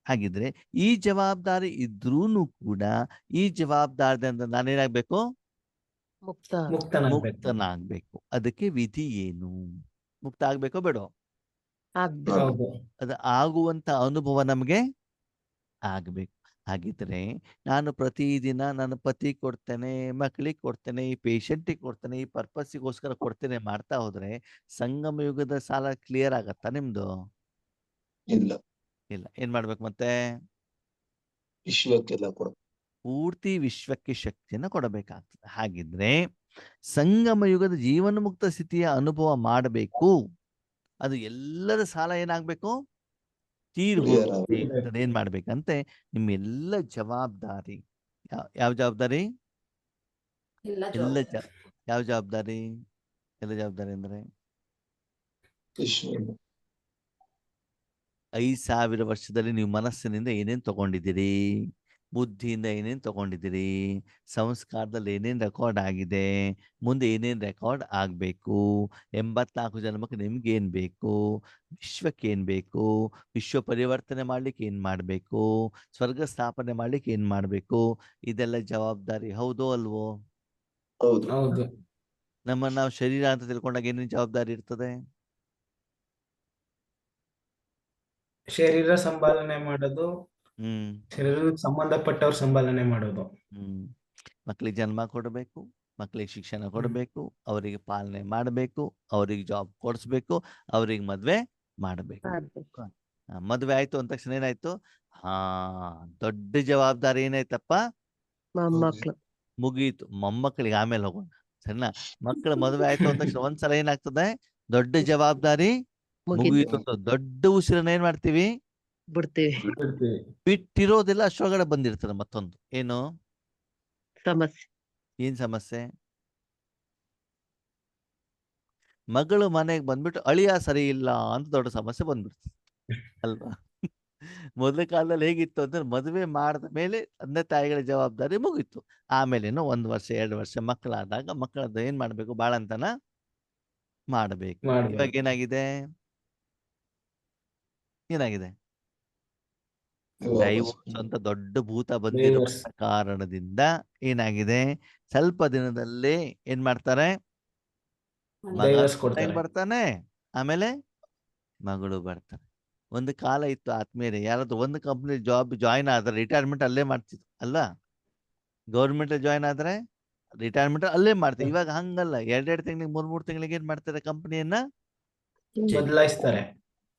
ಹಾಗಿದ್ರೆ ಈ ಜವಾಬ್ದಾರಿ ಇದ್ರೂನು ಕೂಡ ಈ ಜವಾಬ್ದಾರಿಯಿಂದ ನಾನೇನಾಗ್ಬೇಕು? ಮುಕ್ತ. ಮುಕ್ತನಾಗ್ಬೇಕು. ಮುಕ್ತನಾಗ್ಬೇಕು. ಅದಕ್ಕೆ ವಿಧಿ ಏನು? ಮುಕ್ತ ಆಗ್ಬೇಕೋ ಬೇಡೋ? ಆಗ್ಬೇಕು. ಹೌದು. ಅದು ಆಗುವಂತ ಅನುಭವ ನಮಗೆ ಆಗ್ಬೇಕು. ಹಾಗಿದ್ರೆ ನಾನು ಪ್ರತಿದಿನ ನನ್ನ ಪತಿ ಕೊಡ್ತೇನೆ, ಮಕ್ಕಳಿಗೆ ಕೊಡ್ತೇನೆ, ಈ ಪೇಷಂಟಿಗೆ ಕೊಡ್ತೇನೆ, ಈ ಪರ್ಪಸ್ಸಿಗೋಸ್ಕರ ಕೊಡ್ತೇನೆ ಮಾಡ್ತಾ ಹೋದ್ರೆ ಸಂಗಮ ಯುಗದ ಸಾಲ ಕ್ಲಿಯರ್ ಆಗತ್ತಾ ನಿಮ್ದು? ಇಲ್ಲ. ಇಲ್ಲ. ಏನ್ ಮಾಡ್ಬೇಕು ಮತ್ತೆ? ವಿಶ್ವಕ್ಕೆಲ್ಲ ಕೊಡ. ಪೂರ್ತಿ ವಿಶ್ವಕ್ಕೆ ಶಕ್ತಿಯನ್ನ ಕೊಡಬೇಕಾಗ್ತದೆ. ಹಾಗಿದ್ರೆ ಸಂಗಮ ಯುಗದ ಜೀವನ್ಮುಕ್ತ ಸ್ಥಿತಿಯ ಅನುಭವ ಮಾಡಬೇಕು. ಅದು ಎಲ್ಲರ ಸಾಲ ಏನಾಗ್ಬೇಕು? ತೀರ್ Clear ಹೋಗ್ಬೇಕು. ಏನ್ ಮಾಡ್ಬೇಕಂತೆ? ನಿಮ್ಮೆಲ್ಲ ಜವಾಬ್ದಾರಿ, ಯಾವ ಜವಾಬ್ದಾರಿ? ಯಾವ ಜವಾಬ್ದಾರಿ? ಎಲ್ಲ ಜವಾಬ್ದಾರಿ ಅಂದ್ರೆ ವಿಶ್ವ 5,000 ವರ್ಷದಲ್ಲಿ ನೀವು ಮನಸ್ಸಿನಿಂದ ಏನೇನ್ ತಗೊಂಡಿದ್ದೀರಿ, ಬುದ್ಧಿಯಿಂದ ಏನೇನ್ ತಗೊಂಡಿದ್ದೀರಿ, ಸಂಸ್ಕಾರದಲ್ಲಿ ಏನೇನ್ ರೆಕಾರ್ಡ್ ಆಗಿದೆ, ಮುಂದೆ ಏನೇನ್ ರೆಕಾರ್ಡ್ ಆಗ್ಬೇಕು, 84 ಜನ್ಮಕ್ಕೆ ನಿಮ್ಗೆ ಏನ್ ಬೇಕು, ವಿಶ್ವಕ್ಕೆ ಏನ್ ಬೇಕು, ವಿಶ್ವ ಪರಿವರ್ತನೆ ಮಾಡ್ಲಿಕ್ಕೆ ಏನ್ ಮಾಡ್ಬೇಕು, ಸ್ವರ್ಗ ಸ್ಥಾಪನೆ ಮಾಡ್ಲಿಕ್ಕೆ ಏನ್ ಮಾಡ್ಬೇಕು, ಇದೆಲ್ಲ ಜವಾಬ್ದಾರಿ. ಹೌದೋ ಅಲ್ವೋ? ಹೌದು. ಹೌದು. ನಮ್ಮನ್ನ ನಾವು ಶರೀರ ಅಂತ ತಿಳ್ಕೊಂಡಾಗ ಏನೇನ್ ಜವಾಬ್ದಾರಿ ಇರ್ತದೆ? ಶರೀರ ಸಂಪಾದನೆ ಮಾಡೋದು, ಹ್ಮ್ ಶರೀರಕ್ಕೆ ಸಂಬಂಧಪಟ್ಟವ್ರ ಸಂಪಾದನೆ ಮಾಡೋದು. ಹ್ಮ್ ಮಕ್ಕಳಿಗೆ ಜನ್ಮ ಕೊಡಬೇಕು, ಮಕ್ಕಳಿಗೆ ಶಿಕ್ಷಣ ಕೊಡಬೇಕು, ಅವರಿಗೆ ಪಾಲನೆ ಮಾಡಬೇಕು, ಅವರಿಗೆ ಜಾಬ್ ಕೊಡಿಸ್ಬೇಕು, ಅವ್ರಿಗೆ ಮದ್ವೆ ಮಾಡಬೇಕು. ಆಗ್ಬೇಕು. ಮದ್ವೆ ಆಯ್ತು ಅಂದ ತಕ್ಷಣ ಏನಾಯ್ತು? ಹಾ, ದೊಡ್ಡ ಜವಾಬ್ದಾರಿ ಏನಾಯ್ತಪ್ಪ? ಮೊಮ್ಮಕ್ಳು. ಮುಗೀತು. ಮೊಮ್ಮಕ್ಕಳಿಗೆ ಆಮೇಲೆ ಹೋಗೋಣ, ಸರಿನಾ? ಮಕ್ಕಳ ಮದುವೆ ಆಯ್ತು ಅಂದ ತಕ್ಷಣ ಒಂದ್ಸಲ ಏನಾಗ್ತದೆ? ದೊಡ್ಡ ಜವಾಬ್ದಾರಿ ಮುಗೀತು ಅಂತ ದೊಡ್ಡ ಉಸಿರನ್ನ ಏನ್ ಮಾಡ್ತೀವಿ? ಬಿಡ್ತೀವಿ. ಬಿಡ್ತೀವಿ. ಬಿಟ್ಟಿರೋದೆಲ್ಲ ಅಷ್ಟೊಳಗಡೆ ಬಂದಿರ್ತದೆ ಮತ್ತೊಂದು. ಏನು? ಸಮಸ್ಯೆ. ಏನ್ ಸಮಸ್ಯೆ? ಮಗಳು ಮನೆಗೆ ಬಂದ್ಬಿಟ್ಟು ಅಳಿಯ ಸರಿ ಇಲ್ಲ ಅಂತ ದೊಡ್ಡ ಸಮಸ್ಯೆ ಬಂದ್ಬಿಡ್ತದೆ ಅಲ್ವಾ? ಮೊದಲ ಕಾಲದಲ್ಲಿ ಹೇಗಿತ್ತು ಅಂದ್ರೆ ಮದುವೆ ಮಾಡಿದ ಮೇಲೆ ತಂದೆ ತಾಯಿಗಳ ಜವಾಬ್ದಾರಿ ಮುಗೀತು. ಆಮೇಲೇನು 1 ವರ್ಷ 2 ವರ್ಷ ಮಕ್ಕಳಾದಾಗ ಮಕ್ಕಳದ್ದು ಏನ್ ಮಾಡ್ಬೇಕು? ಬಾಳಂತನ ಮಾಡಬೇಕು. ಮಾಡ್ಬೇಕು. ಇವಾಗ ಏನಾಗಿದೆ? ಏನಾಗಿದೆ? ಡೈವೋರ್ಸ್ ಅಂತ ದೊಡ್ಡ ಭೂತ ಬಂದಿರುವಂತ ಕಾರಣದಿಂದ ಏನಾಗಿದೆ? ಸ್ವಲ್ಪ ದಿನದಲ್ಲೇ ಏನ್ ಮಾಡ್ತಾರೆ? ಮಗ ಡೈವರ್ಸ್ ಕೊಡ್ತಾರೆ. ಬರ್ತಾನೆ, ಆಮೇಲೆ ಮಗಳು ಬರ್ತಾರೆ. ಒಂದು ಕಾಲ ಇತ್ತು ಆದ್ಮೇಲೆ ಯಾರಾದ್ರೂ ಒಂದು ಕಂಪ್ನಿ ಜಾಬ್ ಜಾಯಿನ್ ಆದ್ರೆ ರಿಟೈರ್ಮೆಂಟ್ ಅಲ್ಲೇ ಮಾಡ್ತಿದ್ರು ಅಲ್ವಾ? ಗೌರ್ಮೆಂಟ್ ಜಾಯಿನ್ ಆದ್ರೆ ರಿಟೈರ್ಮೆಂಟ್ ಅಲ್ಲೇ ಮಾಡ್ತೀವಿ. ಇವಾಗ ಹಂಗಲ್ಲ, 2 ತಿಂಗಳಿಗೆ 3 ತಿಂಗಳಿಗೆ ಏನ್ ಮಾಡ್ತಾರೆ? ಕಂಪ್ನಿಯನ್ನ ಬದಲಾಯಿಸ್ತಾರೆ.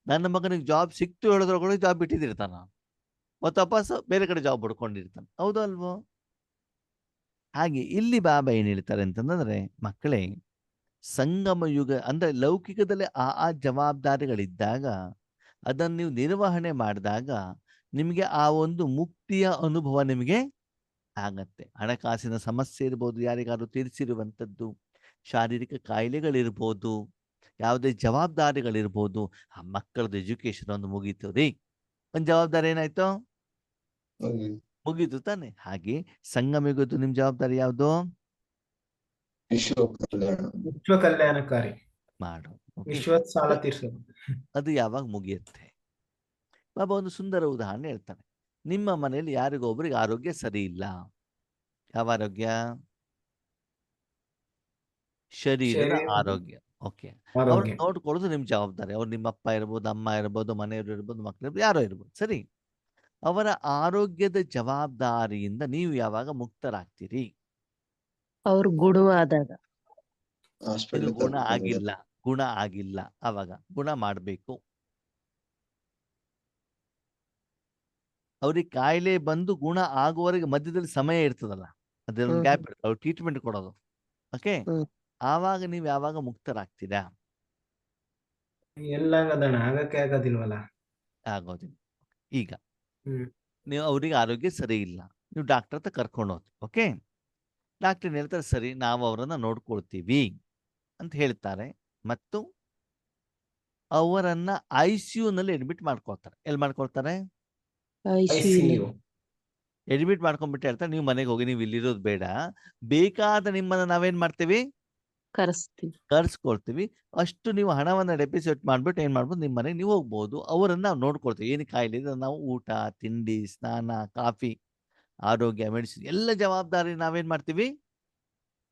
ನನ್ನ ಮಗನಿಗೆ ಜಾಬ್ ಸಿಕ್ತು ಹೇಳೋದ್ರೊಳಗಡೆ ಜಾಬ್ ಬಿಟ್ಟಿದಿರ್ತಾನ, ಮತ್ತೆ ವಾಪಸ್ ಬೇರೆ ಕಡೆ ಜಾಬ್ ಹುಡ್ಕೊಂಡಿರ್ತಾನೆ. ಹೌದೋ ಅಲ್ವೋ? ಹಾಗೆ ಇಲ್ಲಿ ಬಾಬಾ ಏನ್ ಹೇಳ್ತಾರೆ ಅಂತಂದ್ರೆ, ಮಕ್ಕಳೇ, ಸಂಗಮ ಯುಗ ಅಂದ್ರೆ ಲೌಕಿಕದಲ್ಲಿ ಆ ಜವಾಬ್ದಾರಿಗಳಿದ್ದಾಗ ಅದನ್ನು ನೀವು ನಿರ್ವಹಣೆ ಮಾಡಿದಾಗ ನಿಮಗೆ ಆ ಒಂದು ಮುಕ್ತಿಯ ಅನುಭವ ನಿಮಗೆ ಆಗತ್ತೆ. ಹಣಕಾಸಿನ ಸಮಸ್ಯೆ ಇರ್ಬೋದು, ಯಾರಿಗಾದ್ರೂ ತೀರಿಸಿರುವಂಥದ್ದು, ಶಾರೀರಿಕ ಕಾಯಿಲೆಗಳಿರ್ಬೋದು, ಯಾವುದೇ ಜವಾಬ್ದಾರಿಗಳಿರ್ಬೋದು. ಆ ಮಕ್ಕಳದ್ದು ಎಜುಕೇಶನ್ ಒಂದು ಮುಗೀತು ರೀ, ಒಂದು ಜವಾಬ್ದಾರಿ ಏನಾಯ್ತು? ಮುಗೀತು ತಾನೆ. ಹಾಗೆ ಸಂಗಮ ಯುಗದ್ದು ನಿಮ್ ಜವಾಬ್ದಾರಿ ಯಾವುದು? ವಿಶ್ವ ಕಲ್ಯಾಣ. ವಿಶ್ವ ಕಲ್ಯಾಣಕಾರಿ. ಮಾಡು. ವಿಶ್ವ ಸಾಲ ತೀರ್ಸೋದು. ಅದು ಯಾವಾಗ ಮುಗಿಯುತ್ತೆ? ಬಾಬಾ ಒಂದು ಸುಂದರ ಉದಾಹರಣೆ ಹೇಳ್ತಾನೆ. ನಿಮ್ಮ ಮನೆಯಲ್ಲಿ ಯಾರಿಗೊಬ್ರಿಗೆ ಆರೋಗ್ಯ ಸರಿ ಇಲ್ಲ, ಯಾವ ಆರೋಗ್ಯ? ಶರೀರದ ಶರೀರದ ಆರೋಗ್ಯ. ಓಕೆ. ಅವ್ರನ್ನ ಆರೋಗ್ಯ. ನೋಡ್ಕೊಳ್ಳೋದು ನಿಮ್ ಜವಾಬ್ದಾರಿ. ಅವ್ರು ನಿಮ್ಮ ಅಪ್ಪ ಇರ್ಬೋದು, ಅಮ್ಮ ಇರ್ಬೋದು, ಮನೆಯವರು ಇರ್ಬೋದು, ಮಕ್ಳು ಇರ್ಬೋದು, ಯಾರೋ ಇರ್ಬೋದು. ಸರಿ. ಅವರ ಆರೋಗ್ಯದ ಜವಾಬ್ದಾರಿಯಿಂದ ನೀವು ಯಾವಾಗ ಮುಕ್ತರಾಗ್ತೀರಿ? ಅವ್ರು ಗುಣವಾದಾಗ. ಇದು ಹಾಸ್ಪಿಟಲ್ ಗುಣ ಆಗಿಲ್ಲ, ಗುಣ ಆಗಿಲ್ಲ, ಅವಾಗ ಗುಣ ಮಾಡಬೇಕು. ಅವ್ರಿಗೆ ಕಾಯಿಲೆ ಬಂದು ಗುಣ ಆಗುವವರೆಗೆ ಮಧ್ಯದಲ್ಲಿ ಸಮಯ ಇರ್ತದಲ್ಲ, ಅದರಲ್ಲಿ ಹ್ಮ್. ಗ್ಯಾಪ್ ಇರ್ತದೆ, ಅವ್ರು ಟ್ರೀಟ್ಮೆಂಟ್ ಕೊಡೋದು. ಓಕೆ. ಹ್ಮ್. ಆವಾಗ ನೀವು ಯಾವಾಗ ಮುಕ್ತರಾಗ್ತೀರಾ? ಎಲ್ಲಾಗದಣ್ಣ, ಆಗಕ್ಕೆ ಆಗೋದಿಲ್ವಲ್ಲ. ಆಗೋದಿಲ್ಲ. ಈಗ ಹ್ಮ್. ನೀವು ಅವ್ರಿಗೆ ಆರೋಗ್ಯ ಸರಿ ಇಲ್ಲ, ನೀವು ಡಾಕ್ಟರ್ ಹತ್ರ ಕರ್ಕೊಂಡು ಹೋಗ್ತೀವಿ. ಓಕೆ. ಡಾಕ್ಟರ್ ಹೇಳ್ತಾರೆ, ಸರಿ ನಾವು ಅವರನ್ನ ನೋಡ್ಕೊಳ್ತೀವಿ ಅಂತ ಹೇಳ್ತಾರೆ, ಮತ್ತು ಅವರನ್ನ ICU ನಲ್ಲಿ ಅಡ್ಮಿಟ್ ಮಾಡ್ಕೊಳ್ತಾರೆ. ಎಲ್ಲಿ ಮಾಡ್ಕೊಳ್ತಾರೆ? ICU. ಅಡ್ಮಿಟ್ ಮಾಡ್ಕೊಂಡ್ಬಿಟ್ಟು ಹೇಳ್ತಾರೆ, ನೀವು ಮನೆಗೆ ಹೋಗಿ, ನೀವು ಇಲ್ಲಿರೋದು ಬೇಡ, ಬೇಕಾದ ನಿಮ್ಮನ್ನ ನಾವೇನ್ ಮಾಡ್ತೀವಿ? ಕರೆಸ್ತೀವಿ. ಕರ್ಸ್ಕೊಳ್ತೀವಿ. ಅಷ್ಟು ನೀವು ಹಣವನ್ನ ಡೆಪಾಸಿಟ್ ಮಾಡ್ಬಿಟ್ಟು ಏನ್ ಮಾಡ್ಬೋದು, ನಿಮ್ಮ ಮನೆಗೆ ನೀವು ಹೋಗ್ಬೋದು. ಅವರನ್ನ ನಾವು ನೋಡ್ಕೊಳ್ತೀವಿ. ಏನು ಕಾಯಿಲೆ ಇದೆ ನಾವು ಊಟ, ತಿಂಡಿ, ಸ್ನಾನ, ಕಾಫಿ, ಆರೋಗ್ಯ, ಮೆಡಿಸಿನ್ ಎಲ್ಲ ಜವಾಬ್ದಾರಿ ನಾವೇನ್ ಮಾಡ್ತೀವಿ?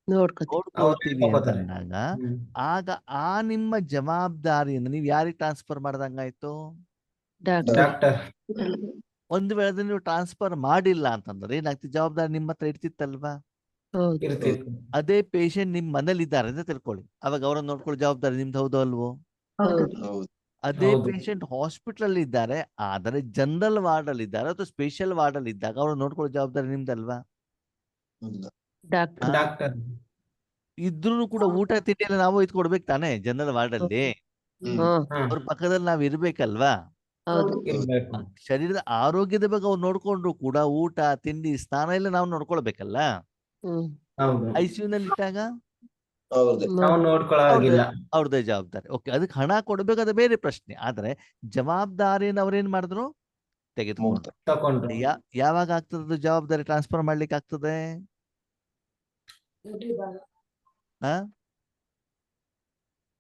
ನೋಡ್ಕೊತೀವಿ. ನೋಡ್ಕೊಳ್ತೀವಿ ಅಂತ ನೋಡ್ಕೊತಾರೆ. ಅಂದಾಗ, ಹ್ಮ್. ಆಗ ಆ ನಿಮ್ಮ ಜವಾಬ್ದಾರಿಯನ್ನು ನೀವು ಯಾರಿಗೆ ಟ್ರಾನ್ಸ್ಫರ್ ಮಾಡ್ದಂಗಾಯ್ತು? ಡಾಕ್ಟರ್. ಡಾಕ್ಟರ್. ಒಂದು ವೇಳೆ ಅದನ್ನ ನೀವು ಟ್ರಾನ್ಸ್ಫರ್ ಮಾಡಿಲ್ಲ ಅಂತಂದ್ರೆ ಏನಾಗ್ತಿತ್ತು? ಜವಾಬ್ದಾರಿ ನಿಮ್ಮ ಹತ್ರ ಇರ್ತಿತ್ತಲ್ವಾ? ಹೌದು. ಇರ್ತಿತ್ತು. ಅದೇ ಪೇಷಂಟ್ ನಿಮ್ ಮನೇಲಿ ಇದ್ದಾರೆ ಅಂತ ತಿಳ್ಕೊಳ್ಳಿ, ಅವಾಗ ಅವ್ರನ್ನ ನೋಡ್ಕೊಳ್ಳೋ ಜವಾಬ್ದಾರಿ ನಿಮ್ದು, ಹೌದೋ ಅಲ್ವೋ? ಹೌದು. ಹೌದು. ಅದೇ ಹೌದು. ಪೇಷಂಟ್ ಹಾಸ್ಪಿಟಲ್ ಇದ್ದಾರೆ, ಆದರೆ ಜನರಲ್ ವಾರ್ಡ್ ಅಲ್ಲಿ ಇದ್ದಾರೆ ಅಥವಾ ಸ್ಪೆಷಲ್ ವಾರ್ಡ್ ಅಲ್ಲಿ ಇದ್ದಾಗ ಅವ್ರನ್ನ ನೋಡ್ಕೊಳ್ಳೋ ಜವಾಬ್ದಾರಿ ನಿಮ್ದಲ್ವಾ? ಇಲ್ಲ. ಡಾಕ್ಟರ್. ಡಾಕ್ಟರ್. ಇದ್ರೂ ಕೂಡ ಊಟ ತಿಂಡಿ ಎಲ್ಲ ನಾವು ಇದ್ಕೊಡ್ಬೇಕು ತಾನೇ ಜನರಲ್ ವಾರ್ಡ್ ಅಲ್ಲಿ? ಹ್ಮ್. ಹ್ಮ್. ಹಾ, ಅವ್ರ ಪಕ್ಕದಲ್ಲಿ ನಾವ್ ಇರ್ಬೇಕಲ್ವಾ? ಹೌದು. ಇರ್ಬೇಕು. ಶರೀರದ ಆರೋಗ್ಯದ ಬಗ್ಗೆ ಅವ್ರು ನೋಡ್ಕೊಂಡ್ರು ಕೂಡ ಊಟ, ತಿಂಡಿ, ಸ್ನಾನ ಎಲ್ಲ ನಾವು ನೋಡ್ಕೊಳ್ಬೇಕಲ್ಲ. ಹ್ಮ್. ಹೌದು. ICU ನಲ್ಲಿ ಇಟ್ಟಾಗ ಹೌದು. ನಾವು ನೋಡ್ಕೊಳ್ಳೋಗಿಲ್ಲ. ಅವ್ರದ್ದೇ ಜವಾಬ್ದಾರಿ. ಓಕೆ, ಅದಕ್ಕೆ ಹಣ ಕೊಡ್ಬೇಕು, ಅದು ಬೇರೆ ಪ್ರಶ್ನೆ. ಆದ್ರೆ ಜವಾಬ್ದಾರಿಯನ್ನು ಅವ್ರೇನ್ ಮಾಡಿದ್ರು? ತೆಗೆದುಕೊಂಡ್ರು. ಮುಕ್ತ. ತಕೊಂಡ್ರು. ಯಾವಾಗ ಆಗ್ತದೆ ಅದು ಜವಾಬ್ದಾರಿ ಟ್ರಾನ್ಸ್ಫರ್ ಮಾಡ್ಲಿಕ್ಕೆ ಆಗ್ತದೆ?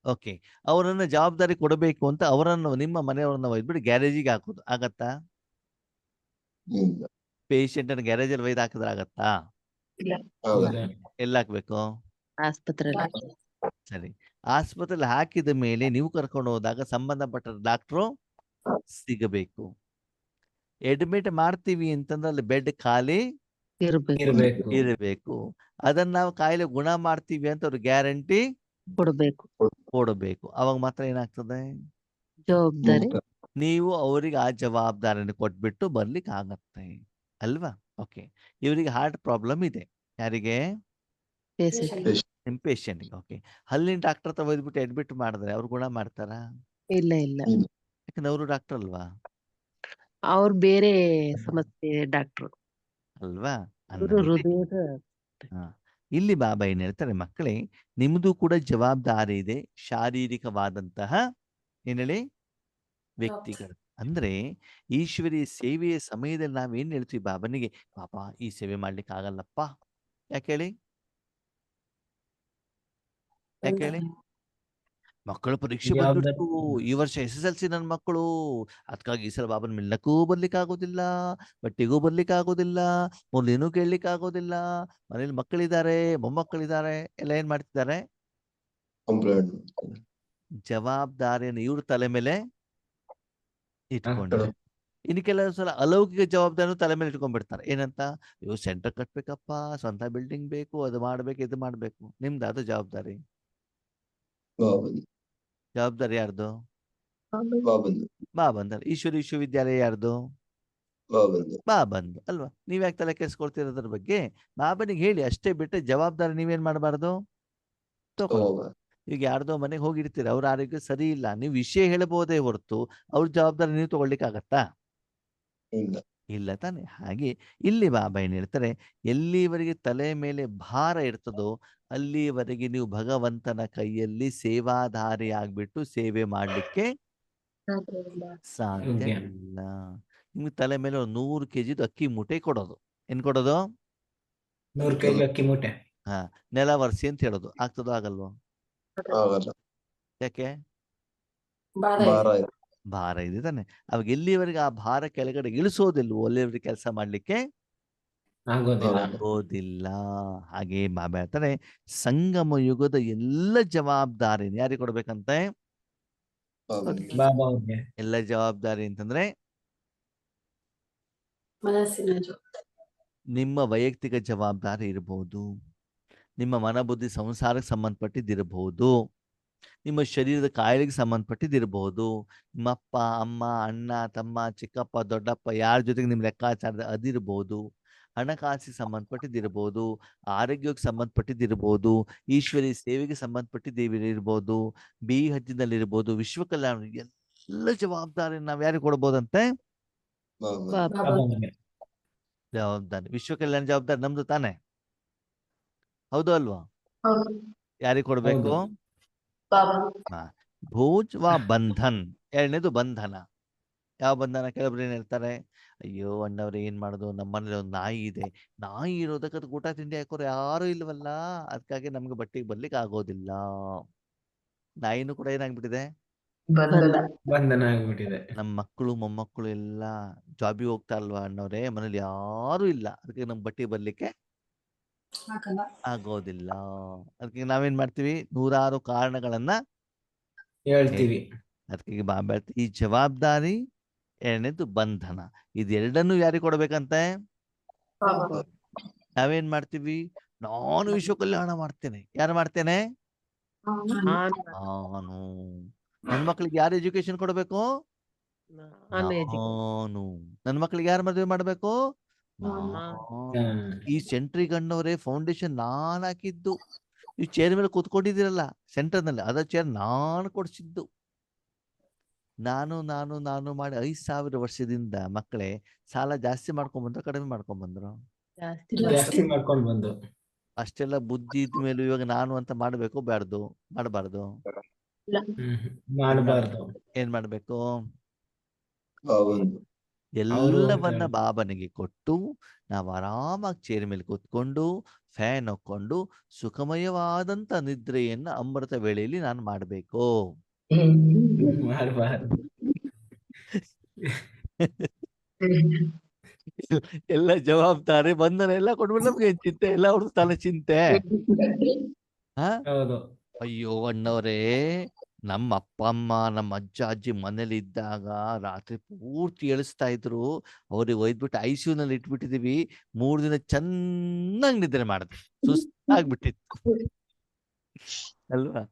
ಓಕೆ. ಅವರನ್ನ ಜವಾಬ್ದಾರಿ ಕೊಡಬೇಕು ಅಂತ ಅವರನ್ನು, ನಿಮ್ಮ ಮನೆಯವರನ್ನ ಒಯ್ದ್ಬಿಟ್ಟು ಗ್ಯಾರೇಜಿಗೆ ಹಾಕೋದು ಆಗತ್ತಾ? ಇಲ್ಲ. ಪೇಷಂಟ್ ಅನ್ನು ಗ್ಯಾರೇಜಲ್ಲಿ ಒಯ್ದು ಹಾಕಿದ್ರೆ ಆಗತ್ತಾ? ಹೌದು. ಹೌದು. ಎಲ್ಲ ಹಾಕ್ಬೇಕು? ಆಸ್ಪತ್ರೆಯಲ್ಲಿ. ಸರಿ. ಆಸ್ಪತ್ರೆಯಲ್ಲಿ ಹಾಕಿದ ಮೇಲೆ ನೀವು ಕರ್ಕೊಂಡು ಹೋದಾಗ ಸಂಬಂಧಪಟ್ಟ ಡಾಕ್ಟ್ರು ಸಿಗಬೇಕು. ಅಡ್ಮಿಟ್ ಮಾಡ್ತೀವಿ ಅಂತಂದ್ರೆ ಅಲ್ಲಿ ಬೆಡ್ ಖಾಲಿ ಇರ್ಬೇಕು. ಇರ್ಬೇಕು. ಇರಬೇಕು. ಅದನ್ನ ನಾವು ಕಾಯಿಲೆ ಗುಣ ಮಾಡ್ತೀವಿ ಅಂತ ಅವ್ರು ಗ್ಯಾರಂಟಿ ಕೊಡ್ಬೇಕು. ಕೊಡಬೇಕು. ಅವಾಗ ಮಾತ್ರ ಏನಾಗ್ತದೆ? ಜವಾಬ್ದಾರಿ. ಮುಕ್ತ. ನೀವು ಅವರಿಗೆ ಆ ಜವಾಬ್ದಾರಿನ ಕೊಟ್ಬಿಟ್ಟು ಬರ್ಲಿಕ್ಕೆ ಆಗತ್ತೆ ಅಲ್ವಾ? ಓಕೆ. ಇವರಿಗೆ ಹಾರ್ಟ್ ಪ್ರಾಬ್ಲಮ್ ಇದೆ. ಯಾರಿಗೆ? ಪೇಷಂಟ್. ನಿಮ್ ಪೇಷಂಟ್ಗೆ. ಓಕೆ. ಹಲ್ಲಿನ ಡಾಕ್ಟರ್ ಹತ್ರ ಒಯ್ದ್ಬಿಟ್ಟು ಅಡ್ಮಿಟ್ ಮಾಡಿದ್ರೆ ಅವ್ರು ಗುಣ ಮಾಡ್ತಾರ? ಇಲ್ಲ ಇಲ್ಲ. ಯಾಕಂದ್ರೆ ಅವರು ಡಾಕ್ಟರ್ ಅಲ್ವಾ? ಅವ್ರು ಬೇರೆ ಸಮಸ್ಯೆ ಡಾಕ್ಟ್ರು. ಅಲ್ವಾ? ಅವರು ಹೃದಯದ. ಹಾ. ಇಲ್ಲಿ ಬಾಬಾ ಏನ್ ಹೇಳ್ತಾರೆ, ಮಕ್ಕಳೇ ನಿಮ್ದು ಕೂಡ ಜವಾಬ್ದಾರಿ ಇದೆ, ಶಾರೀರಿಕವಾದಂತಹ ಏನ್ ಹೇಳಿ ವ್ಯಕ್ತಿಗಳು. ಅಂದ್ರೆ ಈಶ್ವರೀಯ ಸೇವೆಯ ಸಮಯದಲ್ಲಿ ನಾವೇನ್ ಹೇಳ್ತೀವಿ ಬಾಬನಿಗೆ, ಪಾಪ ಈ ಸೇವೆ ಮಾಡ್ಲಿಕ್ಕೆ ಆಗಲ್ಲಪ್ಪ. ಯಾಕೆ ಹೇಳಿ? ಯಾಕೆ ಹೇಳಿ? ಮಕ್ಕಳು ಪರೀಕ್ಷೆ ಬಂದ್ಬಿಟ್ಟು, ಈ ವರ್ಷ SSLC ನನ್ನ ಮಕ್ಕಳು, ಅದಕ್ಕಾಗಿ ಈ ಸಲ ಬಾಬನ ಮಿಲ್ಲಕ್ಕೂ ಬರ್ಲಿಕ್ಕೆ ಆಗೋದಿಲ್ಲ, ಬಟ್ಟಿಗೂ ಬರ್ಲಿಕ್ಕೆ ಆಗೋದಿಲ್ಲ, ಮೊದಲೇನೂ ಕೇಳಲಿಕ್ಕೆ ಆಗೋದಿಲ್ಲ, ಮನೇಲಿ ಮಕ್ಕಳಿದ್ದಾರೆ, ಮೊಮ್ಮಕ್ಕಳಿದ್ದಾರೆ, ಎಲ್ಲ ಏನ್ ಮಾಡ್ತಿದ್ದಾರೆ? ಕಂಪ್ಲೇಂಟ್. ಜವಾಬ್ದಾರಿಯನ್ನು ಇವ್ರ ತಲೆ ಮೇಲೆ ಇಟ್ಕೊಂಡು, ಇನ್ನು ಕೆಲವು ಸಲ ಅಲೌಕಿಕ ಜವಾಬ್ದಾರಿ ತಲೆ ಮೇಲೆ ಇಟ್ಕೊಂಡ್ಬಿಡ್ತಾರೆ. ಏನಂತ? ಇವ್ ಸೆಂಟರ್ ಕಟ್ಬೇಕಪ್ಪ, ಸ್ವಂತ ಬಿಲ್ಡಿಂಗ್ ಬೇಕು, ಅದು ಮಾಡ್ಬೇಕು, ಇದು ಮಾಡ್ಬೇಕು. ನಿಮ್ದು ಅದು ಜವಾಬ್ದಾರಿ? ಬಾಬಂದು. ಜವಾಬ್ದಾರಿ ಯಾರ್ದು? ಬಾಬಂದು. ಬಾಬಂದಲ್ಲ. ಈಶ್ವರಿ ವಿಶ್ವವಿದ್ಯಾಲಯ ಯಾರ್ದು? ಬಾಬಂದು. ಬಾಬಂದು ಅಲ್ವಾ? ನೀವ್ ಯಾಕೆ ತಲೆ ಕೆಡಿಸ್ಕೊಳ್ತಿರೋದ್ರ ಬಗ್ಗೆ? ಬಾಬನಿಗೆ ಹೇಳಿ ಅಷ್ಟೇ, ಬಿಟ್ಟರೆ ಜವಾಬ್ದಾರಿ ನೀವೇನ್ ಮಾಡಬಾರ್ದು? ತಗೊಳ್ಳಿ. ಈಗ ಯಾರ್ದೋ ಮನೆಗೆ ಹೋಗಿರ್ತೀರ, ಅವ್ರ ಆರೋಗ್ಯ ಸರಿ ಇಲ್ಲ, ನೀವು ವಿಷಯ ಹೇಳ್ಬೋದೇ ಹೊರತು ಅವ್ರ ಜವಾಬ್ದಾರಿ ನೀವು ತಗೊಳ್ಲಿಕ್ಕೆ ಆಗತ್ತಾ? ಇಲ್ಲ. ಇಲ್ಲ ತಾನೆ. ಹಾಗೆ ಇಲ್ಲಿ ಬಾಬಾ ಏನ್ ಹೇಳ್ತಾರೆ, ಎಲ್ಲಿವರೆಗೆ ತಲೆ ಮೇಲೆ ಭಾರ ಇರ್ತದೋ ಅಲ್ಲಿವರೆಗೆ ನೀವು ಭಗವಂತನ ಕೈಯಲ್ಲಿ ಸೇವಾಧಾರಿ ಆಗ್ಬಿಟ್ಟು ಸೇವೆ ಮಾಡ್ಲಿಕ್ಕೆ ಸಾಧ್ಯ ಇಲ್ಲ. ನಿಮ್ಗೆ ತಲೆ ಮೇಲೆ 100 kg ಅಕ್ಕಿ ಮೂಟೆ ಕೊಡೋದು. ಏನ್ ಕೊಡೋದು? 100 kg ಅಕ್ಕಿ ಮೂಟೆ. ಹಾ, ನೆಲ ವರ್ಸಿ ಅಂತ ಹೇಳೋದು. ಆಗ್ತದೋ ಆಗಲ್ವೋ? ಆಗಲ್ಲ. ಯಾಕೆ? ಭಾರ ಇದೆ. ಭಾರ ಇದೆ ತಾನೆ. ಅವಾಗ ಎಲ್ಲಿವರೆಗೆ ಆ ಭಾರ ಕೆಳಗಡೆ ಇಳಿಸೋದಿಲ್ವೋ ಅಲ್ಲಿವರೆಗೆ ಕೆಲಸ ಮಾಡ್ಲಿಕ್ಕೆ ಆಗೋದಿಲ್ಲ. ಆಗೋದಿಲ್ಲ. ಹಾಗೆ ಬಾಬಾ ಹೇಳ್ತಾರೆ ಸಂಗಮ ಯುಗದ ಎಲ್ಲ ಜವಾಬ್ದಾರಿ ಯಾರಿಗೆ ಕೊಡ್ಬೇಕಂತೆ? ಬಾಬನಿಗೆ. ಬಾಬಾ ಅವ್ರಿಗೆ. ಎಲ್ಲ ಜವಾಬ್ದಾರಿ ಅಂತಂದ್ರೆ ಮನಸ್ಸಿನ ನಿಮ್ಮ ವೈಯಕ್ತಿಕ ಜವಾಬ್ದಾರಿ ಇರಬಹುದು, ನಿಮ್ಮ ಮನಬುದ್ಧಿ ಸಂಸಾರಕ್ಕೆ ಸಂಬಂಧಪಟ್ಟಿದ್ದಿರಬಹುದು, ನಿಮ್ಮ ಶರೀರದ ಕಾಯಿಲೆಗೆ ಸಂಬಂಧಪಟ್ಟಿದ್ದಿರಬಹುದು, ನಿಮ್ಮ ಅಪ್ಪ ಅಮ್ಮ ಅಣ್ಣ ತಮ್ಮ ಚಿಕ್ಕಪ್ಪ ದೊಡ್ಡಪ್ಪ ಯಾರ ಜೊತೆಗೆ ನಿಮ್ಮ ಲೆಕ್ಕಾಚಾರದ ಅದಿರ್ಬೋದು, ಹಣಕಾಸಿಗೆ ಸಂಬಂಧಪಟ್ಟಿದ್ದಿರ್ಬೋದು, ಆರೋಗ್ಯಕ್ಕೆ ಸಂಬಂಧಪಟ್ಟಿದ್ದಿರ್ಬೋದು, ಈಶ್ವರಿ ಸೇವೆಗೆ ಸಂಬಂಧಪಟ್ಟಿದ್ದಿರ್ಬೋದು, ಬಿ ಹಜ್ಜಿನಲ್ಲಿರ್ಬೋದು, ವಿಶ್ವ ಕಲ್ಯಾಣ ಎಲ್ಲ ಜವಾಬ್ದಾರಿ ನಾವು ಯಾರಿಗೆ ಕೊಡ್ಬೋದಂತೆ? ಬಾಬನಿಗೆ. ಬಾಬಾ ಬಾಬಾ ಅವ್ರಿಗೆ. ಜವಾಬ್ದಾರಿ ವಿಶ್ವ ಕಲ್ಯಾಣ ಜವಾಬ್ದಾರಿ ನಮ್ದು ತಾನೆ, ಹೌದು ಅಲ್ವಾ? ಹೌದು ಯಾರಿಗೆ ಕೊಡ್ಬೇಕು? ಹೌದು. ಬಾಬಾ ಹಾ. ಭೋಜ್ ವ ಬಂಧನ್, ಎರಡನೇದು ಬಂಧನ. ಯಾವ ಬಂಧನ? ಕೆಲವ್ರು ಏನ್ ಹೇಳ್ತಾರೆ, ಅಯ್ಯೋ ಅಣ್ಣವ್ರೆ ಏನ್ ಮಾಡೋದು, ನಮ್ಮನೇಲಿ ಒಂದು ನಾಯಿ ಇದೆ, ನಾಯಿ ಇರೋದಕ್ಕೆ ಅದಕ್ಕೆ ಊಟ ತಿಂಡಿ ಹಾಕೋರು ಯಾರು ಇಲ್ವಲ್ಲ, ಅದಕ್ಕಾಗಿ ನಮ್ಗೆ ಬಟ್ಟೆಗೆ ಬರ್ಲಿಕ್ಕೆ ಆಗೋದಿಲ್ಲ. ನಾಯಿನೂ ಕೂಡ ಏನಾಗ್ಬಿಟ್ಟಿದೆ, ಬಂಧನ ಆಗ್ಬಿಟ್ಟಿದೆ. ನಮ್ಮ ಮಕ್ಕಳು ಮೊಮ್ಮಕ್ಕಳು ಎಲ್ಲ ಜಾಬಿಗೆ ಹೋಗ್ತಾ ಅಲ್ವಾ ಅಣ್ಣವ್ರೆ, ಮನೇಲಿ ಯಾರು ಇಲ್ಲ, ಅದಕ್ಕೆ ನಮ್ ಬಟ್ಟೆಗೆ ಬರ್ಲಿಕ್ಕೆ ಹಾಕಲ್ಲ. ಆಗೋದಿಲ್ಲ. ಅದಕ್ಕೆ ನಾವೇನ್ ಮಾಡ್ತೀವಿ, ನೂರಾರು ಕಾರಣಗಳನ್ನ ಹೇಳ್ತೀವಿ. ಅದಕ್ಕೆ ಬಾಬಾ ಹೇಳ್ತಾರೆ, ಈ ಜವಾಬ್ದಾರಿ, ಎರಡನೇದು ಬಂಧನ, ಇದೆರಡನ್ನು ಯಾರಿಗೆ ಕೊಡ್ಬೇಕಂತೆ? ಬಾಬಾ ನಾವೇನ್ ಮಾಡ್ತೀವಿ, ನಾನು ವಿಶ್ವ ಕಲ್ಯಾಣ ಮಾಡ್ತೇನೆ. ಯಾರು ಮಾಡ್ತೇನೆ? ನಾನು. ನನ್ನ ಮಕ್ಳಿಗೆ ಯಾರು ಎಜುಕೇಶನ್ ಕೊಡ್ಬೇಕು? ನಾನು. ನನ್ನ ಮಕ್ಳಿಗೆ ಯಾರು ಮದುವೆ ಮಾಡ್ಬೇಕು? ನಾನು. ಈ ಸೆಂಟ್ರಿ ಗಣ್ಣವರೇ ಫೌಂಡೇಶನ್ ನಾನ್ ಹಾಕಿದ್ದು. ಈ ಚೇರ್ ಮೇಲೆ ಕೂತ್ಕೊಂಡಿದ್ದೀರಲ್ಲ ಸೆಂಟರ್ ನಲ್ಲಿ, ಅದ ಚೇರ್ ನಾನು ಕೊಡ್ಸಿದ್ದು. ನಾನು ನಾನು ನಾನು ಮಾಡಿ 5,000 ವರ್ಷದಿಂದ ಮಕ್ಕಳೇ ಸಾಲ ಜಾಸ್ತಿ ಮಾಡ್ಕೊಂಡ್ ಬಂದ್ರು, ಕಡಿಮೆ ಮಾಡ್ಕೊಂಡ್ ಬಂದ್ರು? ಜಾಸ್ತಿ ಮಾಡ್ಕೊಂಡ್ ಬಂದು. ಅಷ್ಟೆಲ್ಲ ಬುದ್ಧಿ ಇದ್ದ ಮೇಲೂ ಇವಾಗ ನಾನು ಅಂತ ಮಾಡ್ಬೇಕು ಬ್ಯಾಡ್ದು? ಮಾಡಬಾರ್ದು. ಮಾಡಬಾರ್ದು. ಏನ್ ಮಾಡ್ಬೇಕು? ಬಾಬನಿಗೆ. ಎಲ್ಲವನ್ನ ಬಾಬನಿಗೆ ಕೊಟ್ಟು ನಾವು ಆರಾಮಾಗಿ ಚೇರ್ ಮೇಲೆ ಕೂತ್ಕೊಂಡು ಫ್ಯಾನ್ ಹಾಕೊಂಡು ಸುಖಮಯವಾದಂತ ನಿದ್ರೆಯನ್ನ ಅಮೃತ ವೇಳೆಯಲ್ಲಿ ನಾನು ಮಾಡ್ಬೇಕು. ಮಾಡಬಾರ್ದು. ಎಲ್ಲ ಜವಾಬ್ದಾರಿ ಬಂಧನ ಎಲ್ಲ ಕೊಟ್ಬಿಟ್ಟು ನಮ್ಗೆ ಏನ್ ಚಿಂತೆ, ಎಲ್ಲ ಅವ್ರದ್ದು ತಾನೇ ಚಿಂತೆ. ಹ ಹೌದು. ಅಯ್ಯೋ ಅಣ್ಣವ್ರೇ, ನಮ್ಮ ಅಪ್ಪ ಅಮ್ಮ ನಮ್ಮ ಅಜ್ಜ ಅಜ್ಜಿ ಮನೇಲಿ ಇದ್ದಾಗ ರಾತ್ರಿ ಪೂರ್ತಿ ಏಳಿಸ್ತಾ ಇದ್ರು, ಅವ್ರಿಗೆ ಒಯ್ದ್ಬಿಟ್ಟು ICU ನಲ್ಲಿ ಇಟ್ಬಿಟ್ಟಿದೀವಿ. 3 ದಿನ ಚೆನ್ನಾಗಿ ನಿದ್ರೆ ಮಾಡಿದ್ವಿ, ಸುಸ್ತಾಗ್ಬಿಟ್ಟಿತ್ತು ಅಲ್ವಾ?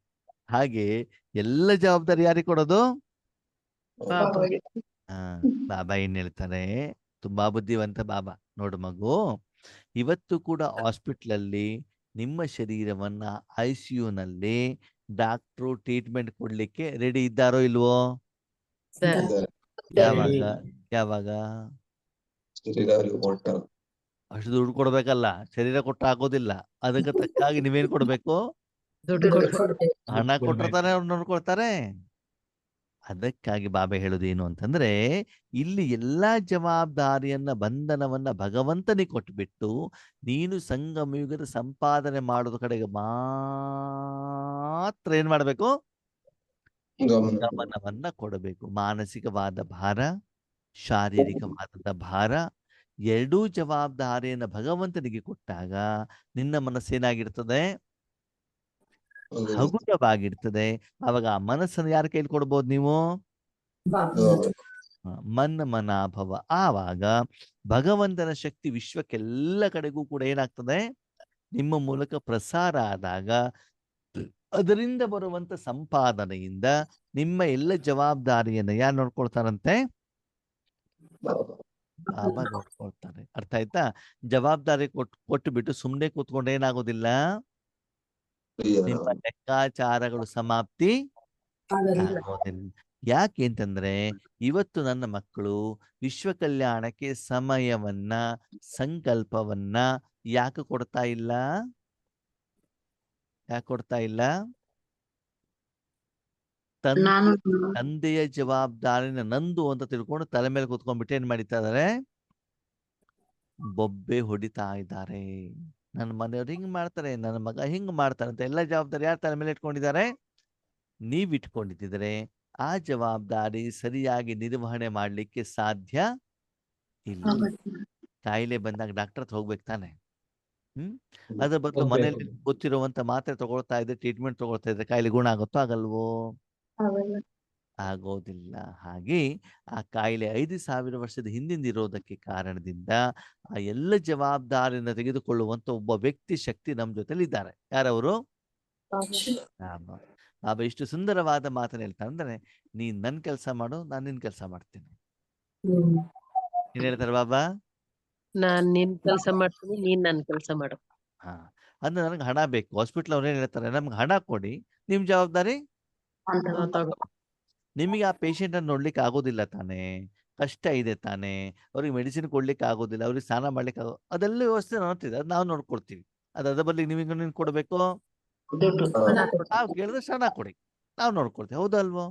ಹಾಗೆ ಎಲ್ಲ ಜವಾಬ್ದಾರಿ ಯಾರಿಗೆ ಕೊಡೋದು? ಬಾಬಾ ಏನ್ ಹೇಳ್ತಾರೆ, ತುಂಬಾ ಬುದ್ಧಿವಂತ ಬಾಬಾ. ನೋಡು ಮಗು, ಇವತ್ತು ಕೂಡ ಹಾಸ್ಪಿಟ್ಲ್ ಅಲ್ಲಿ ನಿಮ್ಮ ಶರೀರವನ್ನ ICU ನಲ್ಲಿ ಡಾಕ್ಟ್ರು ಟ್ರೀಟ್ಮೆಂಟ್ ಕೊಡ್ಲಿಕ್ಕೆ ರೆಡಿ ಇದ್ದಾರೋ ಇಲ್ವೋ? ಯಾವಾಗ ಯಾವಾಗ? ಶರೀರ ಅವ್ರಿಗೆ ಕೊಟ್ಟಾಗ. ಅಷ್ಟು ದುಡ್ಡು ಕೊಡ್ಬೇಕಲ್ಲ, ಶರೀರ ಕೊಟ್ಟ ಆಗೋದಿಲ್ಲ. ಅದಕ್ಕೆ ತಕ್ಕಾಗಿ ನೀವೇನ್ ಕೊಡ್ಬೇಕು? ಹಣ ಕೊಟ್ಟಿರ್ತಾನೆ ಅವ್ರು ನೋಡ್ಕೊಳ್ತಾರೆ. ಅದಕ್ಕಾಗಿ ಬಾಬಾ ಹೇಳೋದು ಏನು ಅಂತಂದ್ರೆ, ಇಲ್ಲಿ ಎಲ್ಲಾ ಜವಾಬ್ದಾರಿಯನ್ನ ಬಂಧನವನ್ನ ಭಗವಂತನಿಗೆ ಕೊಟ್ಬಿಟ್ಟು ನೀನು ಸಂಗಮಯುಗದ ಸಂಪಾದನೆ ಮಾಡೋದ ಕಡೆಗೆ ಮಾತ್ರ ಏನ್ ಮಾಡ್ಬೇಕು? ಗಮನವನ್ನ ಕೊಡಬೇಕು. ಮಾನಸಿಕವಾದ ಭಾರ, ಶಾರೀರಿಕವಾದ ಭಾರ, ಎರಡೂ ಜವಾಬ್ದಾರಿಯನ್ನ ಭಗವಂತನಿಗೆ ಕೊಟ್ಟಾಗ ನಿನ್ನ ಮನಸ್ಸೇನಾಗಿರ್ತದೆ? ಹಗುರವಾಗಿರ್ತದೆ. ಅವಾಗ ಆ ಮನಸ್ಸನ್ನು ಯಾರ ಕೈಲಿ ಕೊಡ್ಬೋದು ನೀವು? ಮನ್ನ ಮನಾಭವ. ಆವಾಗ ಭಗವಂತನ ಶಕ್ತಿ ವಿಶ್ವಕ್ಕೆಲ್ಲ ಕಡೆಗೂ ಕೂಡ ಏನಾಗ್ತದೆ? ನಿಮ್ಮ ಮೂಲಕ ಪ್ರಸಾರ ಆದಾಗ ಅದರಿಂದ ಬರುವಂತ ಸಂಪಾದನೆಯಿಂದ ನಿಮ್ಮ ಎಲ್ಲ ಜವಾಬ್ದಾರಿಯನ್ನ ಯಾರು ನೋಡ್ಕೊಳ್ತಾರಂತೆ? ಬಾಬಾ ನೋಡ್ಕೊಳ್ತಾರೆ. ಅರ್ಥ ಆಯ್ತಾ? ಜವಾಬ್ದಾರಿ ಕೊಟ್ಟು ಬಿಟ್ಟು ಸುಮ್ಮನೆ ಕೂತ್ಕೊಂಡು ಏನಾಗೋದಿಲ್ಲ, ನಿಮ್ಮ ಲೆಕ್ಕಾಚಾರಗಳು ಸಮಾಪ್ತಿ ಆಗೋದಿಲ್ಲ. ಯಾಕೆ ಅಂತಂದ್ರೆ ಇವತ್ತು ನನ್ನ ಮಕ್ಕಳು ವಿಶ್ವ ಕಲ್ಯಾಣಕ್ಕೆ ಸಮಯವನ್ನ ಸಂಕಲ್ಪವನ್ನ ಯಾಕೆ ಕೊಡ್ತಾ ಇಲ್ಲ? ಯಾಕೆ ಕೊಡ್ತಾ ಇಲ್ಲ? ತಂದೆಯ ಜವಾಬ್ದಾರಿನ ನಂದು ಅಂತ ತಿಳ್ಕೊಂಡು ತಲೆ ಮೇಲೆ ಕೂತ್ಕೊಂಡ್ಬಿಟ್ಟು ಏನ್ ಮಾಡಿತಾ ಇದಾರೆ? ಬೊಬ್ಬೆ ಹೊಡಿತಾ ಇದ್ದಾರೆ. ನನ್ನ ಮನೆಯವ್ರು ಹಿಂಗ್ ಮಾಡ್ತಾರೆ, ನನ್ನ ಮಗ ಹಿಂಗ್ ಮಾಡ್ತಾರೆ ಅಂತ ಎಲ್ಲ ಜವಾಬ್ದಾರಿ ಯಾರು ತಲೆ ಮೇಲೆ ಇಟ್ಕೊಂಡಿದ್ದಾರೆ? ನೀವ್ ಇಟ್ಕೊಂಡಿದ್ದರೆ ಆ ಜವಾಬ್ದಾರಿ ಸರಿಯಾಗಿ ನಿರ್ವಹಣೆ ಮಾಡ್ಲಿಕ್ಕೆ ಸಾಧ್ಯ ಇಲ್ಲ. ಕಾಯಿಲೆ ಬಂದಾಗ ಡಾಕ್ಟರ್ ಹತ್ರ ಹೋಗ್ಬೇಕು ತಾನೆ. ಅದ್ರ ಬದಲು ಹೋಗ್ಬೇಕು. ಮನೇಲಿ ಗೊತ್ತಿರುವಂತ ಮಾತ್ರೆ ತಗೊಳ್ತಾ ಇದ್ರೆ, ಟ್ರೀಟ್ಮೆಂಟ್ ತಗೊಳ್ತಾ ಇದ್ರೆ ಕಾಯಿಲೆ ಗುಣ ಆಗುತ್ತೋ ಆಗಲ್ವೋ? ಆಗೋದಿಲ್ಲ. ಹಾಗೆ ಆ ಕಾಯಿಲೆ 5,000 ವರ್ಷದ ಹಿಂದಿಂದಿರೋದಕ್ಕೆ ಕಾರಣದಿಂದ ಆ ಎಲ್ಲ ಜವಾಬ್ದಾರಿಯನ್ನು ತೆಗೆದುಕೊಳ್ಳುವಂತ ಒಬ್ಬ ವ್ಯಕ್ತಿ ಶಕ್ತಿ ನಮ್ಮ ಜೊತೆಲಿ ಇದ್ದಾರೆ. ಯಾರವರು? ರಾಮ. ಬಾಬಾ ಇಷ್ಟು ಸುಂದರವಾದ ಮಾತನ್ನ ಹೇಳ್ತಾರೆ ಅಂದ್ರೆ, ನೀನ್ ನನ್ ಕೆಲಸ ಮಾಡು, ನಾನು ನಿನ್ ಕೆಲಸ ಮಾಡ್ತೀನಿ. ಏನ್ ಹೇಳ್ತಾರೆ ಬಾಬಾ? ನಾನ್ ನಿನ್ ಕೆಲ್ಸ ಮಾಡ್ತೀನಿ, ನೀನ್ ನನ್ ಕೆಲ್ಸ ಮಾಡು. ಹಾ, ಅಂದ್ರೆ ನನಗೆ ಹಣ ಬೇಕು. ಹಾಸ್ಪಿಟ್ಲ್ ಅವ್ರು ಏನ್ ಹೇಳ್ತಾರೆ, ನಮ್ಗೆ ಹಣ ಕೊಡಿ, ನಿಮ್ ಜವಾಬ್ದಾರಿ ನಾವ್ ತಗೋ. ನಿಮಗೆ ಆ ಪೇಷಂಟ್ ಅನ್ನು ನೋಡ್ಲಿಕ್ಕೆ ಆಗೋದಿಲ್ಲ ತಾನೇ, ಕಷ್ಟ ಇದೆ ತಾನೇ, ಅವ್ರಿಗೆ ಮೆಡಿಸಿನ್ ಕೊಡ್ಲಿಕ್ಕೆ ಆಗೋದಿಲ್ಲ, ಅವ್ರಿಗೆ ಸ್ನಾನ ಮಾಡ್ಲಿಕ್ಕೆ ಅದೆಲ್ಲ ವ್ಯವಸ್ಥೆ ನೋಡ್ತಿದೆ, ಅದು ನಾವು ನೋಡ್ಕೊಡ್ತೀವಿ. ಅದ್ರ ಬದಲಿಗೆ ನಿಮಗೆ ನೀನು ಕೊಡ್ಬೇಕು, ನಾವು ಕೇಳಿದ್ರೆ ಹಣ ಕೊಡಿ, ನಾವು ನೋಡ್ಕೊಳ್ತೀವಿ. ಹೌದಲ್ವೋ?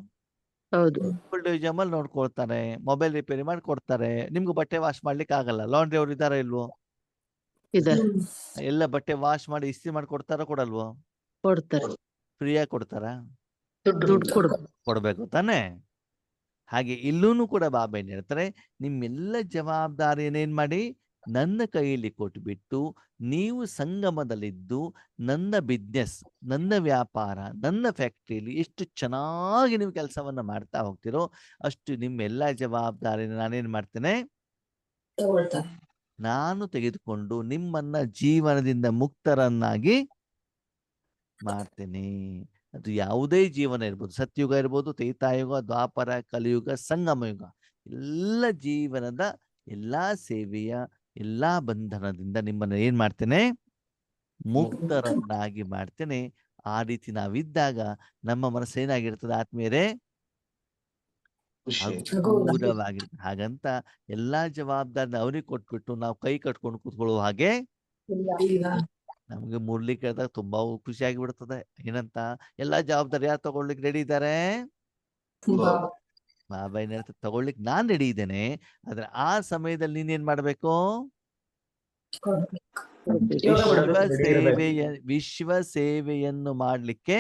ಹೌದು. ಓಲ್ಡ್ ಏಜ್ ಅಲ್ಲಿ ನೋಡ್ಕೊಳ್ತಾರೆ, ಮೊಬೈಲ್ ರಿಪೇರಿ ಮಾಡಿ ಕೊಡ್ತಾರೆ. ನಿಮ್ಗೆ ಬಟ್ಟೆ ವಾಶ್ ಮಾಡ್ಲಿಕ್ಕೆ ಆಗಲ್ಲ, ಲಾಂಡ್ರಿ ಅವ್ರು ಇದಾರ ಇಲ್ವೋ? ಇದಾರೆ, ಎಲ್ಲ ಬಟ್ಟೆ ವಾಶ್ ಮಾಡಿ ಇಸ್ತ್ರಿ ಮಾಡಿ ಕೊಡ್ತಾರ ಕೊಡಲ್ವೋ? ಕೊಡ್ತಾರೆ. ಫ್ರೀಯಾಗಿ ಕೊಡ್ತಾರ? ದುಡ್ಡು ಕೊಡ್ಬೇಕು. ಕೊಡ್ಬೇಕು ತಾನೇ. ಹಾಗೆ ಇಲ್ಲೂನು ಕೂಡ ಬಾಬಾ ಏನ್ ಹೇಳ್ತಾರೆ, ನಿಮ್ಮೆಲ್ಲ ಜವಾಬ್ದಾರಿಯನ್ನೇನ್ ಮಾಡಿ ನನ್ನ ಕೈಯಲ್ಲಿ ಕೊಟ್ಬಿಟ್ಟು, ನೀವು ಸಂಗಮದಲ್ಲಿದ್ದು ನನ್ನ ಬಿಸ್ನೆಸ್, ನನ್ನ ವ್ಯಾಪಾರ, ನನ್ನ ಫ್ಯಾಕ್ಟ್ರಿಯಲ್ಲಿ ಎಷ್ಟು ಚೆನ್ನಾಗಿ ನೀವು ಕೆಲಸವನ್ನ ಮಾಡ್ತಾ ಹೋಗ್ತಿರೋ, ಅಷ್ಟು ನಿಮ್ಮೆಲ್ಲ ಜವಾಬ್ದಾರಿನ ನಾನೇನ್ ಮಾಡ್ತೇನೆ, ನಾನು ತೆಗೆದುಕೊಂಡು ನಿಮ್ಮನ್ನ ಜೀವನದಿಂದ ಮುಕ್ತರನ್ನಾಗಿ ಮಾಡ್ತೇನೆ. ಅದು ಯಾವುದೇ ಜೀವನ ಇರ್ಬೋದು, ಸತ್ಯುಗ ಇರ್ಬೋದು, ತ್ರೇತಾಯುಗ, ದ್ವಾಪರ, ಕಲಿಯುಗ, ಸಂಗಮ ಯುಗ, ಎಲ್ಲ ಜೀವನದ ಎಲ್ಲಾ ಸೇವೆಯ ಎಲ್ಲಾ ಬಂಧನದಿಂದ ನಿಮ್ಮನ್ನ ಏನ್ ಮಾಡ್ತೇನೆ, ಮುಕ್ತರನ್ನಾಗಿ ಮಾಡ್ತೇನೆ. ಆ ರೀತಿ ನಾವಿದ್ದಾಗ ನಮ್ಮ ಮನಸ್ಸು ಏನಾಗಿರ್ತದೆ ಆತ್ಮೀಯರೇ? ಹಗುರವಾಗಿರ್ತದೆ. ಹಾಗಂತ ಎಲ್ಲಾ ಜವಾಬ್ದಾರಿನ ಅವ್ರಿಗೆ ಕೊಟ್ಬಿಟ್ಟು ನಾವು ಕೈ ಕಟ್ಕೊಂಡು ಕೂತ್ಕೊಳ್ಳುವ ಹಾಗೆ ನಮ್ಗೆ ಮುರ್ಲಿಕ್ಕೆ ಹೇಳಿದಾಗ ತುಂಬಾ ಖುಷಿ ಆಗಿಬಿಡ್ತದೆ. ಏನಂತ, ಎಲ್ಲಾ ಜವಾಬ್ದಾರಿ ಯಾರು ತಗೊಳ್ಲಿಕ್ಕೆ ರೆಡಿ ಇದ್ದಾರೆ? ಬಾಬಾ ಏನ್ ಹೇಳ್ತಾರೆ, ತಗೊಳ್ಲಿಕ್ಕೆ ನಾನ್ ರೆಡಿ ಇದ್ದೇನೆ, ಆದ್ರೆ ಆ ಸಮಯದಲ್ಲಿ ನೀನೇನ್ ಮಾಡ್ಬೇಕು? ವಿಶ್ವ ಸೇವೆಯನ್ನು ಮಾಡ್ಲಿಕ್ಕೆ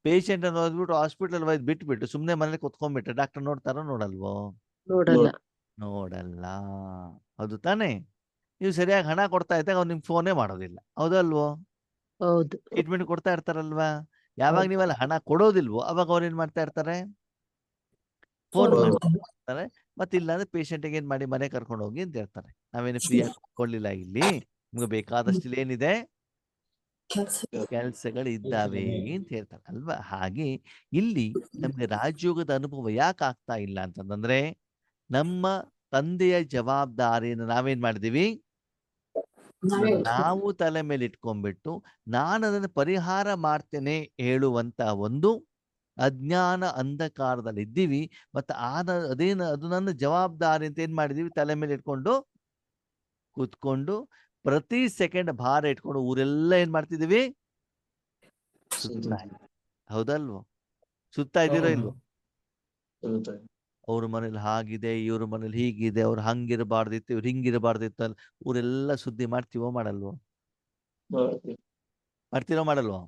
ಪೇಷಂಟ್ ಅನ್ನು ಓದ್ಬಿಟ್ಟು ಹಾಸ್ಪಿಟಲ್ ವೈದ್ ಬಿಟ್ಬಿಟ್ಟು ಸುಮ್ನೆ ಮನೇಲಿ ಕುತ್ಕೊಂಡ್ಬಿಟ್ರೆ ಡಾಕ್ಟರ್ ನೋಡ್ತಾರೋ ನೋಡಲ್ವೋ? ನೋಡಲ್ಲ. ನೋಡಲ್ಲ. ಹೌದು ತಾನೇ? ನೀವು ಸರಿಯಾಗಿ ಹಣ ಕೊಡ್ತಾ ಇದ್ದಾಗ ಅವ್ರು ನಿಮ್ಗೆ ಫೋನೇ ಮಾಡೋದಿಲ್ಲ. ಹೌದಲ್ವೋ? ಹೌದು. ಟ್ರೀಟ್ಮೆಂಟ್ ಕೊಡ್ತಾ ಇರ್ತಾರಲ್ವಾ? ಯಾವಾಗ ನೀವಲ್ಲಿ ಹಣ ಕೊಡೋದಿಲ್ವೋ ಅವಾಗ ಅವ್ರು ಏನ್ ಮಾಡ್ತಾ ಇರ್ತಾರೆ? ಫೋನ್ ಮಾಡ್ತಾರೆ. ಮತ್ತೆ ಇಲ್ಲ ಅಂದ್ರೆ ಪೇಷಂಟ್ಗೆ ಏನ್ ಮಾಡಿ ಮನೆ ಕರ್ಕೊಂಡು ಹೋಗಿ ಅಂತ ಹೇಳ್ತಾರೆ. ನಾವೇನು ಫ್ರೀ ಆಗಿ ಕೊಡ್ಲಿಲ್ಲ, ಇಲ್ಲಿ ನಿಮ್ಗೆ ಬೇಕಾದಷ್ಟು ಏನಿದೆ ಕೆಲಸಗಳು ಇದ್ದಾವೆ ಅಂತ ಹೇಳ್ತಾರೆ ಅಲ್ವಾ? ಹಾಗೆ ಇಲ್ಲಿ ನಮ್ಗೆ ರಾಜಯೋಗದ ಅನುಭವ ಯಾಕೆ ಆಗ್ತಾ ಇಲ್ಲ ಅಂತಂದ್ರೆ, ನಮ್ಮ ತಂದೆಯ ಜವಾಬ್ದಾರಿಯನ್ನು ನಾವೇನ್ ಮಾಡಿದೀವಿ, ನಾವು ತಲೆ ಮೇಲೆ ಇಟ್ಕೊಂಡ್ಬಿಟ್ಟು ನಾನು ಅದನ್ನು ಪರಿಹಾರ ಮಾಡ್ತೇನೆ ಹೇಳುವಂತ ಒಂದು ಅಜ್ಞಾನ ಅಂಧಕಾರದಲ್ಲಿ ಇದ್ದೀವಿ. ಮತ್ತೆ ಅದು ನನ್ನ ಜವಾಬ್ದಾರಿ ಅಂತ ಏನ್ ಮಾಡಿದೀವಿ, ತಲೆ ಮೇಲೆ ಇಟ್ಕೊಂಡು ಕೂತ್ಕೊಂಡು ಪ್ರತಿ ಸೆಕೆಂಡ್ ಭಾರ ಇಟ್ಕೊಂಡು ಊರೆಲ್ಲ ಏನ್ ಮಾಡ್ತಿದೀವಿ, ಸುತ್ತಾ ಇದ್ದೀವಿ. ಹೌದಲ್ವೋ? ಸುತ್ತಾ ಇದ್ದೀರೋ ಇಲ್ವೋ? ಅವ್ರ ಮನೇಲಿ ಹಾಗಿದೆ, ಇವ್ರ ಮನೇಲಿ ಹೀಗಿದೆ, ಅವ್ರು ಹಂಗಿರಬಾರ್ದಿತ್ತು, ಇವ್ರು ಹಿಂಗಿರಬಾರ್ದಿತ್ತು, ಊರೆಲ್ಲ ಸುದ್ದಿ ಮಾಡ್ತೀವೋ ಮಾಡಲ್ವೋ? ಮಾಡ್ತೀರೋ ಮಾಡಲ್ವೋ?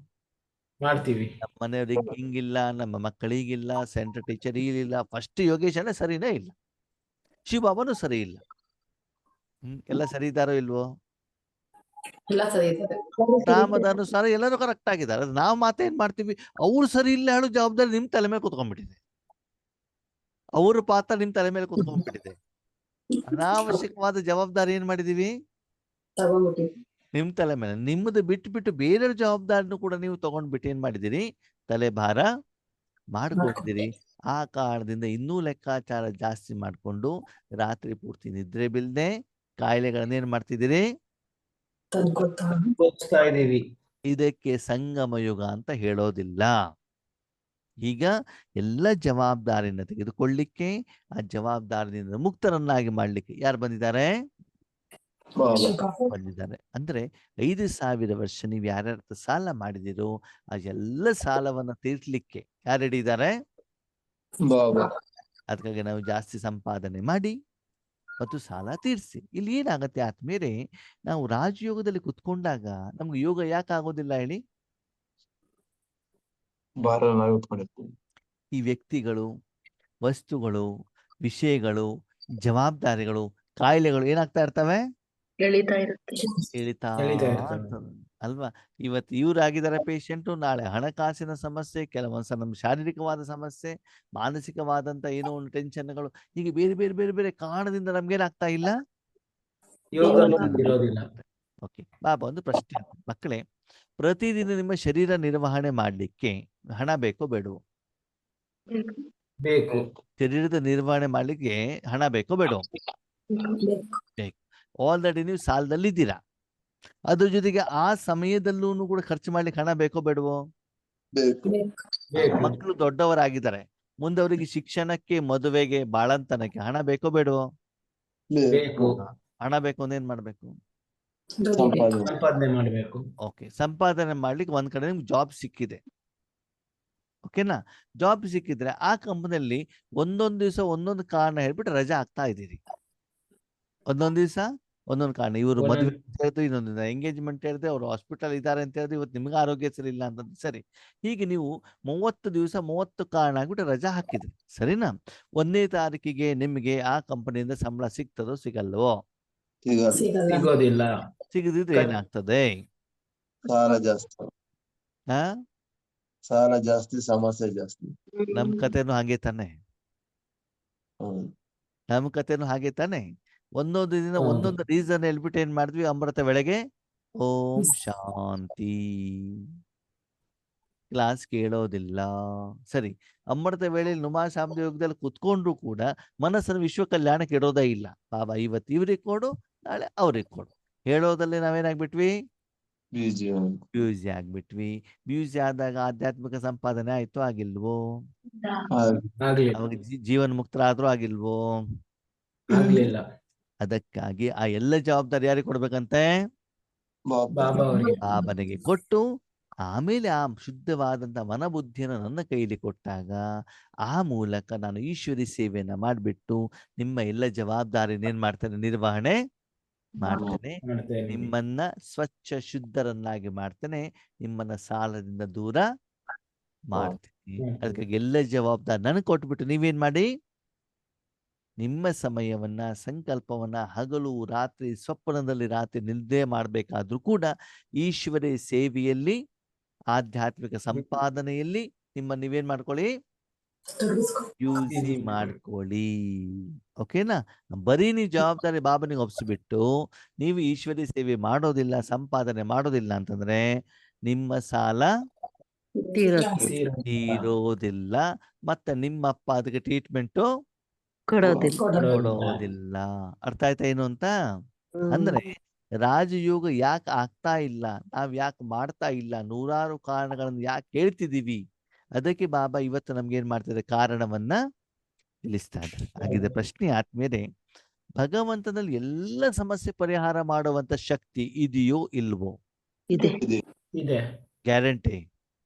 ಮಾಡ್ತೀವಿ. ನಮ್ಮ ಮನೆಯವ್ರಿಗೆ ಹಿಂಗಿಲ್ಲ, ನಮ್ಮ ಮಕ್ಕಳಿಗಿಲ್ಲ, ಸೆಂಟರ್ ಟೀಚರ್ ಇಲ್ಲ, ಫಸ್ಟ್ ಯೋಗೇಶ್ ಅಣ್ಣ ಸರಿನೇ ಇಲ್ಲ, ಶಿವಬಾಬಾನು ಸರಿ ಇಲ್ಲ. ಎಲ್ಲ ಸರಿ ಇದ್ದಾರೋ ಇಲ್ವೋ? ರಾಮದಾನುಸಾರ ಎಲ್ಲರೂ ಕರೆಕ್ಟ್ ಆಗಿದ್ದಾರೆ. ನಾವು ಮಾತೇನ್ ಮಾಡ್ತೀವಿ, ಅವ್ರು ಸರಿ ಇಲ್ಲ ಹೇಳೋ ಜವಾಬ್ದಾರಿ ನಿಮ್ ತಲೆ ಮೇಲೆ ಕುತ್ಕೊಂಡ್ಬಿಟ್ಟಿದೆ, ಅವ್ರ ಪಾತ್ರ ನಿಮ್ ತಲೆ ಮೇಲೆ ಕುತ್ಕೊಂಡ್ಬಿಟ್ಟಿದೆ. ಅನಾವಶ್ಯಕವಾದ ಜವಾಬ್ದಾರಿ ಏನ್ ಮಾಡಿದೀವಿ, ನಿಮ್ ತಲೆ ಮೇಲೆ. ನಿಮ್ಮದು ಬಿಟ್ಟು ಬೇರೆಯವ್ರ ಜವಾಬ್ದಾರಿನೂ ಕೂಡ ನೀವು ತಗೊಂಡ್ಬಿಟ್ಟು ಏನ್ ಮಾಡಿದಿರಿ, ತಲೆ ಭಾರ ಮಾಡ್ಕೊಂಡಿದ್ದೀರಿ. ಆ ಕಾರಣದಿಂದ ಇನ್ನೂ ಲೆಕ್ಕಾಚಾರ ಜಾಸ್ತಿ ಮಾಡ್ಕೊಂಡು ರಾತ್ರಿ ಪೂರ್ತಿ ನಿದ್ರೆ ಬಿಲ್ದೆ ಕಾಯಿಲೆಗಳನ್ನೇನ್ ಮಾಡ್ತಿದ್ದೀರಿ, ಇದೀವಿ. ಇದಕ್ಕೆ ಸಂಗಮ ಯುಗ ಅಂತ ಹೇಳೋದಿಲ್ಲ. ಈಗ ಎಲ್ಲ ಜವಾಬ್ದಾರಿನ ತೆಗೆದುಕೊಳ್ಳಿಕ್ಕೆ, ಆ ಜವಾಬ್ದಾರಿಯಿಂದ ಮುಕ್ತರನ್ನಾಗಿ ಮಾಡ್ಲಿಕ್ಕೆ ಯಾರು ಬಂದಿದ್ದಾರೆ, ಬಂದಿದ್ದಾರೆ. ಅಂದ್ರೆ 5,000 ವರ್ಷ ನೀವು ಯಾರ್ಯಾರ ಸಾಲ ಮಾಡಿದಿರೋ ಆ ಎಲ್ಲ ಸಾಲವನ್ನ ತೀರ್ಸ್ಲಿಕ್ಕೆ ಯಾರು ರೆಡಿ ಇದ್ದಾರೆ? ಅದಕ್ಕಾಗಿ ನಾವು ಜಾಸ್ತಿ ಸಂಪಾದನೆ ಮಾಡಿ ಮತ್ತು ಸಾಲ ತೀರಿಸಿ. ಇಲ್ಲಿ ಏನಾಗತ್ತೆ ಆತ್ಮೀಯರೇ, ನಾವು ರಾಜಯೋಗದಲ್ಲಿ ಕುತ್ಕೊಂಡಾಗ ನಮ್ಗೆ ಯೋಗ ಯಾಕೆ ಆಗೋದಿಲ್ಲ ಹೇಳಿ? ಈ ವ್ಯಕ್ತಿಗಳು, ವಸ್ತುಗಳು, ವಿಷಯಗಳು, ಜವಾಬ್ದಾರಿಗಳು ಕಾಯಿಲೆಗಳು ಏನಾಗ್ತಾ ಇರ್ತವೆ, ಎಳಿತಾ ಇರುತ್ತೆ. ಇಳಿತಾ ಎಳಿತಾ ಇರ್ತವೆ. ಇರ್ತವೆ ಅಲ್ವಾ. ಇವತ್ತು ಇವ್ರಾಗಿದ್ದಾರೆ ಪೇಷಂಟು, ನಾಳೆ ಹಣಕಾಸಿನ ಸಮಸ್ಯೆ, ಕೆಲವೊಂದ್ಸಲ ನಮ್ಮ ಶಾರೀರಿಕವಾದ ಸಮಸ್ಯೆ, ಮಾನಸಿಕವಾದಂತ ಏನೋ ಒಂದು ಟೆನ್ಷನ್ಗಳು, ಹೀಗೆ ಬೇರೆ ಬೇರೆ ಬೇರೆ ಬೇರೆ ಕಾರಣದಿಂದ ನಮ್ಗೇನಾಗ್ತಾ ಇಲ್ಲ, ಯೋಗ ಯೋಗ ಇರೋದಿಲ್ಲ. ಓಕೆ ಬಾಬಾ ಒಂದು ಪ್ರಶ್ನೆ. ಮಕ್ಕಳೇ, ಪ್ರತಿದಿನ ನಿಮ್ಮ ಶರೀರ ನಿರ್ವಹಣೆ ಮಾಡ್ಲಿಕ್ಕೆ ಹಣ ಬೇಕೋ ಬೇಡವೋ? ಬೇಕು. ಶರೀರದ ನಿರ್ವಹಣೆ ಮಾಡ್ಲಿಕ್ಕೆ ಹಣ ಬೇಕೋ ಬೇಡವೋ? ಬೇಕು. ಆಲ್ರೆಡಿ ನೀವು ಸಾಲದಲ್ಲಿ ಇದ್ದೀರಾ, ಅದ್ರ ಜೊತೆಗೆ ಆ ಸಮಯದಲ್ಲೂ ಕೂಡ ಖರ್ಚು ಮಾಡ್ಲಿಕ್ಕೆ ಹಣ ಬೇಕೋ ಬೇಡವೋ? ಬೇಕು. ಬೇಕು. ಮಕ್ಕಳು ದೊಡ್ಡವರಾಗಿದ್ದಾರೆ, ಮುಂದೆ ಅವರಿಗೆ ಶಿಕ್ಷಣಕ್ಕೆ, ಮದುವೆಗೆ, ಬಾಳಂತನಕ್ಕೆ ಹಣ ಬೇಕೋ ಬೇಡವೋ? ಬೇಕು. ಹಣ ಬೇಕು ಅಂದ್ರೆ ಏನ್ ಮಾಡ್ಬೇಕು? ಸಂಪಾದನೆ. ಸಂಪಾದನೆ ಮಾಡ್ಬೇಕು. ಓಕೆ, ಸಂಪಾದನೆ ಮಾಡ್ಲಿಕ್ಕೆ ಒಂದ್ ಕಡೆ ನಿಮ್ಗೆ ಜಾಬ್ ಸಿಕ್ಕಿದೆ, ಓಕೆನಾ? ಜಾಬ್ ಸಿಕ್ಕಿದ್ರೆ ಆ ಕಂಪನಿಯಲ್ಲಿ ಒಂದೊಂದು ದಿವಸ ಒಂದೊಂದು ಕಾರಣ ಹೇಳ್ಬಿಟ್ಟು ರಜಾ ಹಾಕ್ತಾ ಇದ್ದೀರಿ. ಒಂದೊಂದು ದಿವಸ ಒಂದೊಂದು ಕಾರಣ, ಇವರು ಮದುವೆ ಅಂತ ಹೇಳಿದ್ರು, ಇನ್ನೊಂದು ಎಂಗೇಜ್ಮೆಂಟ್ ಹೇಳಿದ್ರೆ, ಅವ್ರು ಹಾಸ್ಪಿಟಲ್ ಇದ್ದಾರೆ ಅಂತ ಹೇಳಿದ್ರೆ, ಇವತ್ತು ನಿಮ್ಗೆ ಆರೋಗ್ಯ ಸರಿ ಇಲ್ಲ ಅಂತಂದ್ರೆ ಸರಿ. ಹೀಗೆ ನೀವು 30 ದಿವಸ 30 ಕಾರಣ ಆಗ್ಬಿಟ್ಟು ರಜಾ ಹಾಕಿದ್ರಿ, ಸರಿನಾ? 1ನೇ ತಾರೀಕಿಗೆ ನಿಮಗೆ ಆ ಕಂಪನಿಯಿಂದ ಸಂಬಳ ಸಿಗ್ತದೋ ಸಿಗಲ್ವೋ? ಸಿಗೋದಿಲ್ಲ. ಸಿಗದಿದ್ರೆ ಏನಾಗ್ತದೆ? ಸಾಲ ಜಾಸ್ತಿ. ಹಾ, ಸಾಲ ಜಾಸ್ತಿ, ಸಮಸ್ಯೆ ಜಾಸ್ತಿ. ನಮ್ ಕಥೆನೂ ಹಾಗೆ ತಾನೆ, ಹೌದು. ನಮ್ ಕಥೆನೂ ಹಾಗೆ ತಾನೆ. ಒಂದೊಂದು ದಿನ ಹೌದು. ಒಂದೊಂದು ರೀಸನ್ ಹೇಳ್ಬಿಟ್ಟು ಏನ್ ಮಾಡಿದ್ವಿ, ಅಮೃತ ವೇಳೆಗೆ ಓಂ ಶಾಂತಿ, ಕ್ಲಾಸ್ ಕೇಳೋದಿಲ್ಲ. ಸರಿ, ಅಮೃತ ವೇಳೆಯಲ್ಲಿ ನುಮಾಶಾಬ್ದ ಯೋಗದಲ್ಲಿ ಕುತ್ಕೊಂಡ್ರು ಕೂಡ ಮನಸ್ಸನ್ನು ವಿಶ್ವ ಕಲ್ಯಾಣಕ್ಕೆ ಇಡೋದೇ ಇಲ್ಲ. ಬಾಬಾ ಇವತ್ತು ಇವ್ರಿಗೆ ಕೊಡು, ನಾಳೆ ಅವ್ರಿಗೆ ಕೊಡು, ಹೇಳೋದಲ್ಲಿ ನಾವೇನಾಗ್ಬಿಟ್ವಿ, ಬೀಜಿ. ಬ್ಯೂಸಿ ಆಗ್ಬಿಟ್ವಿ. ಬ್ಯೂಸಿ ಆದಾಗ ಆಧ್ಯಾತ್ಮಿಕ ಸಂಪಾದನೆ ಆಯ್ತು ಆಗಿಲ್ವೋ? ಆಗ್ಲಿಲ್ಲ. ಅವಾಗ ಜೀವನ್ ಮುಕ್ತರಾದ್ರೂ ಆಗಿಲ್ವೋ? ಆಗ್ಲಿಲ್ಲ. ಅದಕ್ಕಾಗಿ ಆ ಎಲ್ಲ ಜವಾಬ್ದಾರಿ ಯಾರಿಗೆ ಕೊಡ್ಬೇಕಂತೆ? ಬಾಬಾ ಅವರಿಗೆ. ಬಾಬನಿಗೆ ಕೊಟ್ಟು, ಆಮೇಲೆ ಆ ಶುದ್ಧವಾದಂತ ಮನಬುದ್ಧಿಯನ್ನು ನನ್ನ ಕೈಲಿ ಕೊಟ್ಟಾಗ, ಆ ಮೂಲಕ ನಾನು ಈಶ್ವರಿ ಸೇವೆಯನ್ನ ಮಾಡಿಬಿಟ್ಟು ನಿಮ್ಮ ಎಲ್ಲ ಜವಾಬ್ದಾರಿನೇನ್ ಮಾಡ್ತೇನೆ, ನಿರ್ವಹಣೆ ಮಾಡ್ತೇನೆ. ಮಾಡ್ತೇನೆ. ನಿಮ್ಮನ್ನ ಸ್ವಚ್ಛ ಶುದ್ಧರನ್ನಾಗಿ ಮಾಡ್ತೇನೆ, ನಿಮ್ಮನ್ನ ಸಾಲದಿಂದ ದೂರ ಮಾಡ್ತೇನೆ. ಅದಕ್ಕಾಗಿ ಎಲ್ಲ ಜವಾಬ್ದಾರಿ ನನಗೆ ಕೊಟ್ಬಿಟ್ಟು ನೀವೇನ್ ಮಾಡಿ, ನಿಮ್ಮ ಸಮಯವನ್ನ, ಸಂಕಲ್ಪವನ್ನ ಹಗಲು ರಾತ್ರಿ, ಸ್ವಪ್ನದಲ್ಲಿ ರಾತ್ರಿ ನಿದ್ದೆ ಮಾಡಬೇಕಾದ್ರೂ ಕೂಡ ಈಶ್ವರಿ ಸೇವೆಯಲ್ಲಿ, ಆಧ್ಯಾತ್ಮಿಕ ಸಂಪಾದನೆಯಲ್ಲಿ ನಿಮ್ಮ ನೀವೇನ್ ಮಾಡ್ಕೊಳ್ಳಿ, ಯೂಸಿ ಮಾಡ್ಕೊಳ್ಳಿ. ಓಕೆನಾ? ಬರೀ ನೀವು ಜವಾಬ್ದಾರಿ ಬಾಬನಿಗೆ ಒಪ್ಸಿಬಿಟ್ಟು ನೀವು ಈಶ್ವರಿ ಸೇವೆ ಮಾಡೋದಿಲ್ಲ, ಸಂಪಾದನೆ ಮಾಡೋದಿಲ್ಲ ಅಂತಂದ್ರೆ ನಿಮ್ಮ ಸಾಲ ತೀರೋದಿಲ್ಲ, ಮತ್ತೆ ನಿಮ್ಮಪ್ಪ ಅದಕ್ಕೆ ಟ್ರೀಟ್ಮೆಂಟು ಕೊಡೋದಿಲ್ಲ. ಅರ್ಥ ಆಯ್ತಾ ಏನು ಅಂತ? ಅಂದ್ರೆ ರಾಜಯೋಗ ಯಾಕೆ ಆಗ್ತಾ ಇಲ್ಲ, ನಾವ್ ಯಾಕೆ ಮಾಡ್ತಾ ಇಲ್ಲ, ನೂರಾರು ಕಾರಣಗಳನ್ನು ಯಾಕೆ ಹೇಳ್ತಿದೀವಿ, ಅದಕ್ಕೆ ಬಾಬಾ ಇವತ್ತು ನಮ್ಗೆ ಏನ್ ಮಾಡ್ತಿದೆ, ಕಾರಣವನ್ನ ತಿಳಿಸ್ತಾ ಇದ್ದಾರೆ. ಹಾಗಿದ್ರೆ ಪ್ರಶ್ನೆ ಆದ್ಮೇಲೆ, ಭಗವಂತನಲ್ಲಿ ಎಲ್ಲ ಸಮಸ್ಯೆ ಪರಿಹಾರ ಮಾಡುವಂತ ಶಕ್ತಿ ಇದೆಯೋ ಇಲ್ವೋ? ಇದೆ. ಇದೆ. ಗ್ಯಾರಂಟಿ?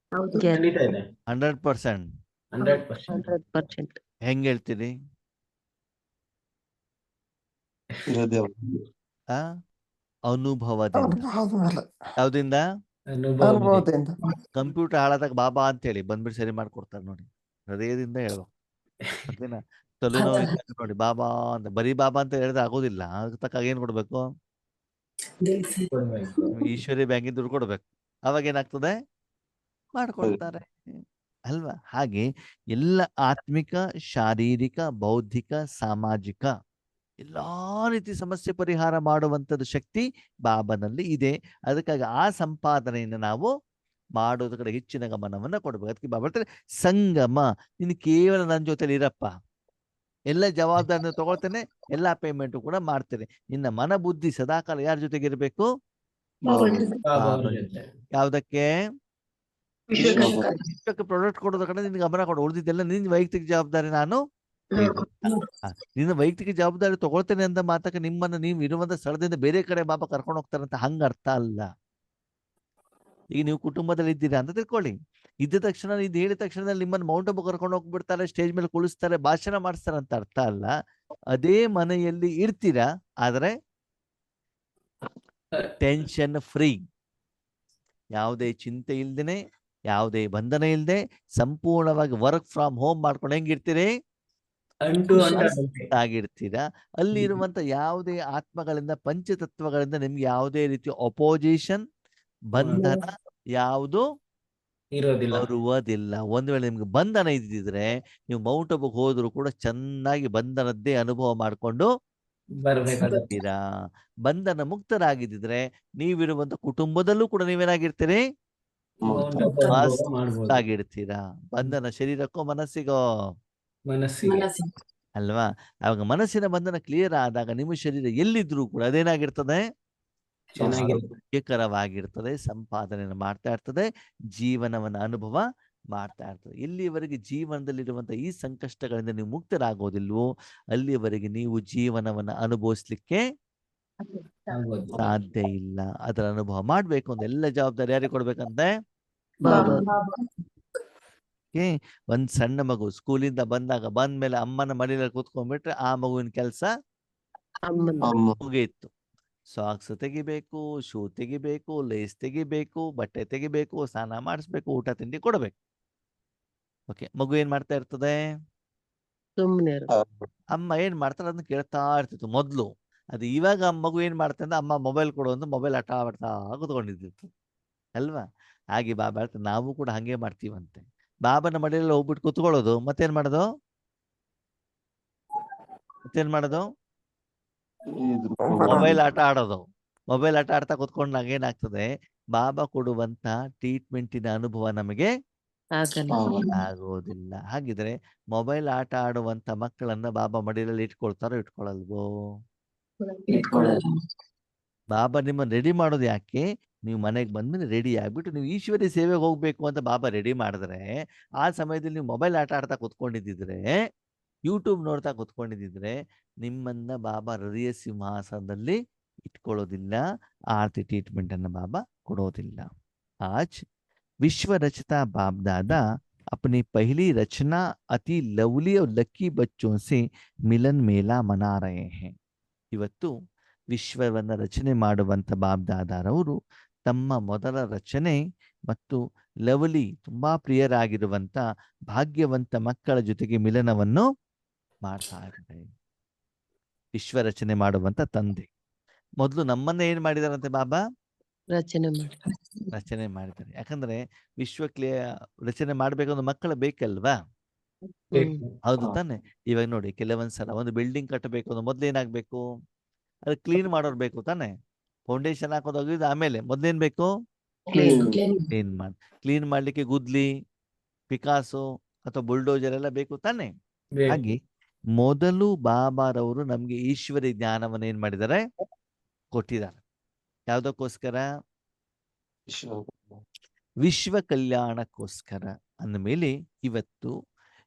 ಖಂಡಿತ ಇದೆ. 100%. 100%. ಹೆಂಗ್ ಹೇಳ್ತೀರಿ? ಇರೋದೇ ಆ ಅನುಭವದಿಂದ. ಯಾವ್ದಿಂದ? ಅನುಭವದಿಂದ. ಕಂಪ್ಯೂಟರ್ ಹಾಳಾದಾಗ ಬಾಬಾ ಅಂತ ಹೇಳಿ ಬಂದ್ಬಿಟ್ಟು ಸರಿ ಮಾಡ್ಕೊಡ್ತಾರೆ ನೋಡಿ, ಹೃದಯದಿಂದ ಹೇಳ್ಬೇಕು. ಓಕೆನಾ? ತಲೆನೋವು ಇದ್ದಾಗ ನೋಡಿ ಬಾಬಾ ಅಂತ, ಬರೀ ಬಾಬಾ ಅಂತ ಹೇಳಿದ್ರೆ ಆಗೋದಿಲ್ಲ, ಅದಕ್ಕೆ ಏನ್ ಕೊಡ್ಬೇಕು, ಈಶ್ವರಿ ಬ್ಯಾಂಕಿನ ದುಡ್ಡು ಕೊಡ್ಬೇಕು, ಅವಾಗ ಏನಾಗ್ತದೆ, ಮಾಡ್ಕೊಡ್ತಾರೆ ಅಲ್ವಾ? ಹಾಗೆ ಎಲ್ಲ ಆತ್ಮಿಕ, ಶಾರೀರಿಕ, ಬೌದ್ಧಿಕ, ಸಾಮಾಜಿಕ ಎಲ್ಲಾ ರೀತಿ ಸಮಸ್ಯೆ ಪರಿಹಾರ ಮಾಡುವಂಥದ್ದು ಶಕ್ತಿ ಬಾಬನಲ್ಲಿ ಇದೆ. ಅದಕ್ಕಾಗಿ ಆ ಸಂಪಾದನೆಯನ್ನು ನಾವು ಮಾಡೋದ್ರ ಕಡೆ ಹೆಚ್ಚಿನ ಗಮನವನ್ನ ಕೊಡ್ಬೇಕು. ಅದಕ್ಕೆ ಬಾಬಾ ಹೇಳ್ತಾರೆ, ಸಂಗಮ, ನೀನು ಕೇವಲ ನನ್ನ ಜೊತೆಲಿ ಇರಪ್ಪ, ಎಲ್ಲ ಜವಾಬ್ದಾರಿನ ತಗೊಳ್ತೇನೆ, ಎಲ್ಲಾ ಪೇಮೆಂಟ್ ಕೂಡ ಮಾಡ್ತೇನೆ. ನಿನ್ನ ಮನ ಬುದ್ಧಿ ಸದಾಕಾಲ ಯಾರ ಜೊತೆಗೆ ಇರಬೇಕು? ಯಾವ್ದಕ್ಕೆ? ವಿಶ್ವಕ್ಕೆ ಪ್ರಾಡಕ್ಟ್ ಕೊಡೋದ ಕಡೆ ನಿನ್ಗೆ ಗಮನ ಕೊಡು, ಉಳಿದಿದ್ದೆಲ್ಲ ನಿನ್ ವೈಯಕ್ತಿಕ ಜವಾಬ್ದಾರಿ ನಾನು ನಿನ್ನ ವೈಯಕ್ತಿಕ ಜವಾಬ್ದಾರಿ ತಗೊಳ್ತೇನೆ ಅಂತ ಮಾತಕ್ಕೆ ನಿಮ್ಮನ್ನ ನೀವು ಇರುವಂತ ಸ್ಥಳದಿಂದ ಬೇರೆ ಕಡೆ ಬಾಬಾ ಕರ್ಕೊಂಡು ಹೋಗ್ತಾರಂತ ಹಂಗ ಅರ್ಥ ಅಲ್ಲ. ಈಗ ನೀವು ಕುಟುಂಬದಲ್ಲಿ ಇದ್ದೀರಾ ಅಂತ ತಿಳ್ಕೊಳ್ಳಿ, ಇದ್ದ ತಕ್ಷಣ ಇದು ಹೇಳಿದ ತಕ್ಷಣದಲ್ಲಿ ನಿಮ್ಮನ್ನು ಮೌಂಟ್ ಅಬು ಕರ್ಕೊಂಡು ಹೋಗ್ಬಿಡ್ತಾರೆ, ಸ್ಟೇಜ್ ಮೇಲೆ ಕುಳಿಸ್ತಾರೆ, ಭಾಷಣ ಮಾಡಿಸ್ತಾರೆ ಅಂತ ಅರ್ಥ ಅಲ್ಲ. ಅದೇ ಮನೆಯಲ್ಲಿ ಇರ್ತೀರಾ, ಆದ್ರೆ ಟೆನ್ಷನ್ ಫ್ರೀ, ಯಾವುದೇ ಚಿಂತೆ ಇಲ್ದೇನೆ, ಯಾವುದೇ ಬಂಧನ ಇಲ್ಲದೆ ಸಂಪೂರ್ಣವಾಗಿ ವರ್ಕ್ ಫ್ರಮ್ ಹೋಮ್ ಮಾಡ್ಕೊಂಡು ಹೆಂಗಿರ್ತೀರಿ? ಅಂಟು ಅಂಟಂತೆ. ಆಗಿರ್ತೀರಾ. ಅಲ್ಲಿ ಇರುವಂತ ಯಾವುದೇ ಆತ್ಮಗಳಿಂದ ಪಂಚತತ್ವಗಳಿಂದ ನಿಮ್ಗೆ ಯಾವುದೇ ರೀತಿಯ ಅಪೋಸಿಷನ್ ಬಂಧನ ಯಾವುದು ಇರೋದಿಲ್ಲ. ಬರುವುದಿಲ್ಲ. ಒಂದು ವೇಳೆ ನಿಮ್ಗೆ ಬಂಧನ ಇದ್ದಿದ್ರೆ ನೀವು ಮೌಂಟ್ ಅಬುಗೆ ಹೋದ್ರು ಕೂಡ ಚೆನ್ನಾಗಿ ಬಂಧನದ್ದೇ ಅನುಭವ ಮಾಡಿಕೊಂಡು ಬರ್ಬೇಕಾಗುತ್ತೆ. ಬರ್ತೀರಾ. ಬಂಧನ ಮುಕ್ತರಾಗಿದ್ದಿದ್ರೆ ನೀವಿರುವಂತ ಕುಟುಂಬದಲ್ಲೂ ಕೂಡ ನೀವೇನಾಗಿರ್ತೀರಿ? ಮೌಂಟ್ ಅಬು ಅನುಭವ ಮಾಡ್ಬೋದು. ಆಗಿರ್ತೀರಾ. ಬಂಧನ ಶರೀರಕ್ಕೋ ಮನಸ್ಸಿಗೋ? ಮನಸ್ಸಿಗೆ. ಮನಸ್ಸಿಗೆ. ಅಲ್ವಾ? ಅವಾಗ ಮನಸ್ಸಿನ ಬಂಧನ ಕ್ಲಿಯರ್ ಆದಾಗ ನಿಮ್ಮ ಶರೀರ ಎಲ್ಲಿದ್ರೂ ಕೂಡ ಅದೇನಾಗಿರ್ತದೆ? ಚೆನ್ನಾಗಿರುತ್ತೆ. ಆರೋಗ್ಯಕರವಾಗಿರ್ತದೆ, ಸಂಪಾದನೆಯನ್ನು ಮಾಡ್ತಾ ಇರ್ತದೆ, ಜೀವನವನ್ನು ಅನುಭವ ಮಾಡ್ತಾ ಇರ್ತದೆ. ಎಲ್ಲಿಯವರೆಗೆ ಜೀವನದಲ್ಲಿರುವಂತಹ ಈ ಸಂಕಷ್ಟಗಳಿಂದ ನೀವು ಮುಕ್ತರಾಗೋದಿಲ್ವೋ ಅಲ್ಲಿಯವರೆಗೆ ನೀವು ಜೀವನವನ್ನು ಅನುಭವಿಸ್ಲಿಕ್ಕೆ ಆಗ್ಬೋದು. ಸಾಧ್ಯ ಇಲ್ಲ. ಅದರ ಅನುಭವ ಮಾಡ್ಬೇಕು ಅಂತ ಎಲ್ಲ ಜವಾಬ್ದಾರಿ ಯಾರಿಗೆ ಕೊಡ್ಬೇಕಂತೆ? ಬಾಬಾ. ಒಂದ್ ಸಣ್ಣ ಮಗು ಸ್ಕೂಲಿಂದ ಬಂದ್ಮೇಲೆ ಅಮ್ಮನ ಮನೆಯಲ್ಲಿ ಕೂತ್ಕೊಂಡ್ಬಿಟ್ರೆ ಆ ಮಗುವಿನ ಕೆಲಸ ಅಮ್ಮನ. ಮುಗಿಯಿತು. ಸಾಕ್ಸ್ ತೆಗಿಬೇಕು, ಶೂ ತೆಗಿಬೇಕು, ಲೇಸ್ ತೆಗಿಬೇಕು, ಬಟ್ಟೆ ತೆಗಿಬೇಕು, ಸ್ನಾನ ಮಾಡಿಸ್ಬೇಕು, ಊಟ ತಿಂಡಿ ಕೊಡಬೇಕು. ಓಕೆ, ಮಗು ಏನ್ ಮಾಡ್ತಾ ಇರ್ತದೆ? ಸುಮ್ಮನೆ ಅಮ್ಮ ಏನ್ ಮಾಡ್ತಾರೆ ಅದನ್ನ ಕೇಳ್ತಾ ಇರ್ತಿತ್ತು ಮೊದ್ಲು. ಅದು ಇವಾಗ ಮಗು ಏನ್ ಮಾಡ್ತಾ ಅಂದ್ರೆ ಅಮ್ಮ ಮೊಬೈಲ್ ಕೊಡು ಅಂತ ಮೊಬೈಲ್ ಆಟ ಆಡ್ತಾ ಕೂತ್ಕೊಂಡಿದ್ದಿತ್ತು ಅಲ್ವಾ? ಹಾಗೆ ಬಾಬಾ ಹೇಳ್ತಾರೆ ನಾವು ಕೂಡ ಹಂಗೆ ಮಾಡ್ತೀವಂತೆ. ಬಾಬನ ಮಡಿಯಲ್ಲಿ ಹೋಗ್ಬಿಟ್ಟು ಕೂತ್ಕೊಳ್ಳೋದು, ಮತ್ತೇನ್ ಮಾಡೋದು? ಮೊಬೈಲ್ ಆಟ ಆಡೋದು. ಮೊಬೈಲ್ ಆಟ ಆಡ್ತಾ ಕೂತ್ಕೊಂಡಾಗ ಏನಾಗ್ತದೆ? ಬಾಬಾ ಕೊಡುವಂತ ಟ್ರೀಟ್ಮೆಂಟಿನ ಅನುಭವ ನಮಗೆ ಆಗೋದಿಲ್ಲ. ಹಾಗಿದ್ರೆ ಮೊಬೈಲ್ ಆಟ ಆಡುವಂತ ಮಕ್ಕಳನ್ನ ಬಾಬಾ ಮಡಿಲಲ್ಲಿ ಇಟ್ಕೊಳ್ತಾರೋ ಇಟ್ಕೊಳಲ್ವೋ? ಬಾಬಾ ನಿಮ್ಮನ್ನ ರೆಡಿ ಮಾಡೋದು ಯಾಕೆ? ನೀವು ಮನೆಗೆ ಬಂದ್ಮೇಲೆ ರೆಡಿ ಆಗ್ಬಿಟ್ಟು ನೀವು ಈಶ್ವರಿ ಸೇವೆಗೆ ಹೋಗ್ಬೇಕು ಅಂತ ಬಾಬಾ ರೆಡಿ ಮಾಡಿದ್ರೆ ಆ ಸಮಯದಲ್ಲಿ ನೀವು ಮೊಬೈಲ್ ಆಟ ಆಡ್ತಾ ಕೂತ್ಕೊಂಡಿದ್ದಿದ್ರೆ, ಯೂಟ್ಯೂಬ್ ನೋಡ್ತಾ ಕೂತ್ಕೊಂಡಿದ್ದಿದ್ರೆ ನಿಮ್ಮನ್ನ ಬಾಬಾ ಹೃದಯ ಸಿಂಹಾಸನದಲ್ಲಿ ಇಟ್ಕೊಳ್ಳೋದಿಲ್ಲ. ಆರ್ತಿ ಟ್ರೀಟ್ಮೆಂಟ್ ಅನ್ನ ಬಾಬಾ ಕೊಡೋದಿಲ್ಲ. आज विश्व रचता बाप दादा अपनी पहली रचना अति लवली और लकी बच्चों से मिलन मेला मना रहे हैं. ಇವತ್ತು ವಿಶ್ವವನ್ನು ರಚನೆ ಮಾಡುವಂತ ಬಾಪ್ ದಾದಾರವರು ತಮ್ಮ ಮೊದಲ ರಚನೆ ಮತ್ತು ಲವಲಿ ತುಂಬಾ ಪ್ರಿಯರಾಗಿರುವಂತ ಭಾಗ್ಯವಂತ ಮಕ್ಕಳ ಜೊತೆಗೆ ಮಿಲನವನ್ನು ಮಾಡ್ತಾ ಇದ್ದಾರೆ. ವಿಶ್ವ ರಚನೆ ಮಾಡುವಂತ ತಂದೆ ಮೊದಲು ನಮ್ಮನ್ನ ಏನ್ ಮಾಡಿದಾರಂತೆ ಬಾಬಾ? ರಚನೆ ಮಾಡಿದ್ದಾರೆ. ಯಾಕಂದ್ರೆ ವಿಶ್ವಕ್ಕೆ ರಚನೆ ಮಾಡ್ಬೇಕಂದ್ರೆ ಮಕ್ಕಳು ಬೇಕಲ್ವಾ? ಹೌದು ತಾನೆ? ಇವಾಗ ನೋಡಿ, ಕೆಲವೊಂದ್ಸಲ ಒಂದು ಬಿಲ್ಡಿಂಗ್ ಕಟ್ಟಬೇಕು ಅಂದ್ರೆ ಮೊದ್ಲು ಏನಾಗ್ಬೇಕು? ಅದು ಕ್ಲೀನ್ ಮಾಡೋರು ಬೇಕು ತಾನೆ? ಫೌಂಡೇಶನ್ ಹಾಕೋದೋಗಿದ್ದು ಆಮೇಲೆ ಮೊದ್ಲೇನ್ ಬೇಕು? ಕ್ಲೀನ್ ಮಾಡ್ಲಿಕ್ಕೆ ಗುದ್ಲಿ, ಪಿಕಾಸು ಅಥವಾ ಬುಲ್ಡೋಜರ್ ಎಲ್ಲ ಬೇಕು ತಾನೆ? ಹಾಗೆ ಮೊದಲು ಬಾಬಾರವರು ನಮ್ಗೆ ಈಶ್ವರಿ ಜ್ಞಾನವನ್ನು ಏನ್ ಮಾಡಿದ್ದಾರೆ? ಕೊಟ್ಟಿದ್ದಾರೆ. ಯಾವ್ದಕ್ಕೋಸ್ಕರ? ವಿಶ್ವ ಕಲ್ಯಾಣಕ್ಕೋಸ್ಕರ. ಅಂದಮೇಲೆ ಇವತ್ತು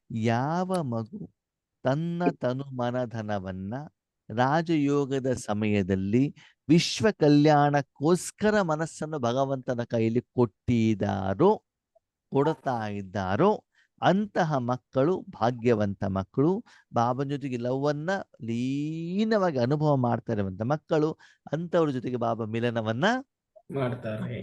ಯಾವ ಮಗು ತನ್ನ ತನು ಮನಧನವನ್ನ ರಾಜಯೋಗದ ಸಮಯದಲ್ಲಿ ವಿಶ್ವ ಕಲ್ಯಾಣಕ್ಕೋಸ್ಕರ ಮನಸ್ಸನ್ನು ಭಗವಂತನ ಕೈಯಲ್ಲಿ ಕೊಡ್ತಾ ಇದ್ದಾರೋ ಅಂತಹ ಮಕ್ಕಳು ಭಾಗ್ಯವಂತ ಮಕ್ಕಳು. ಬಾಬನ ಜೊತೆಗೆ ಲವ್ವನ್ನ ಲೀನವಾಗಿ ಅನುಭವ ಮಾಡ್ತಾ ಇರುವಂತ ಮಕ್ಕಳು. ಅಂತವ್ರ ಜೊತೆಗೆ ಬಾಬಾ ಮಿಲನವನ್ನ ಮಾಡ್ತಾರೆ.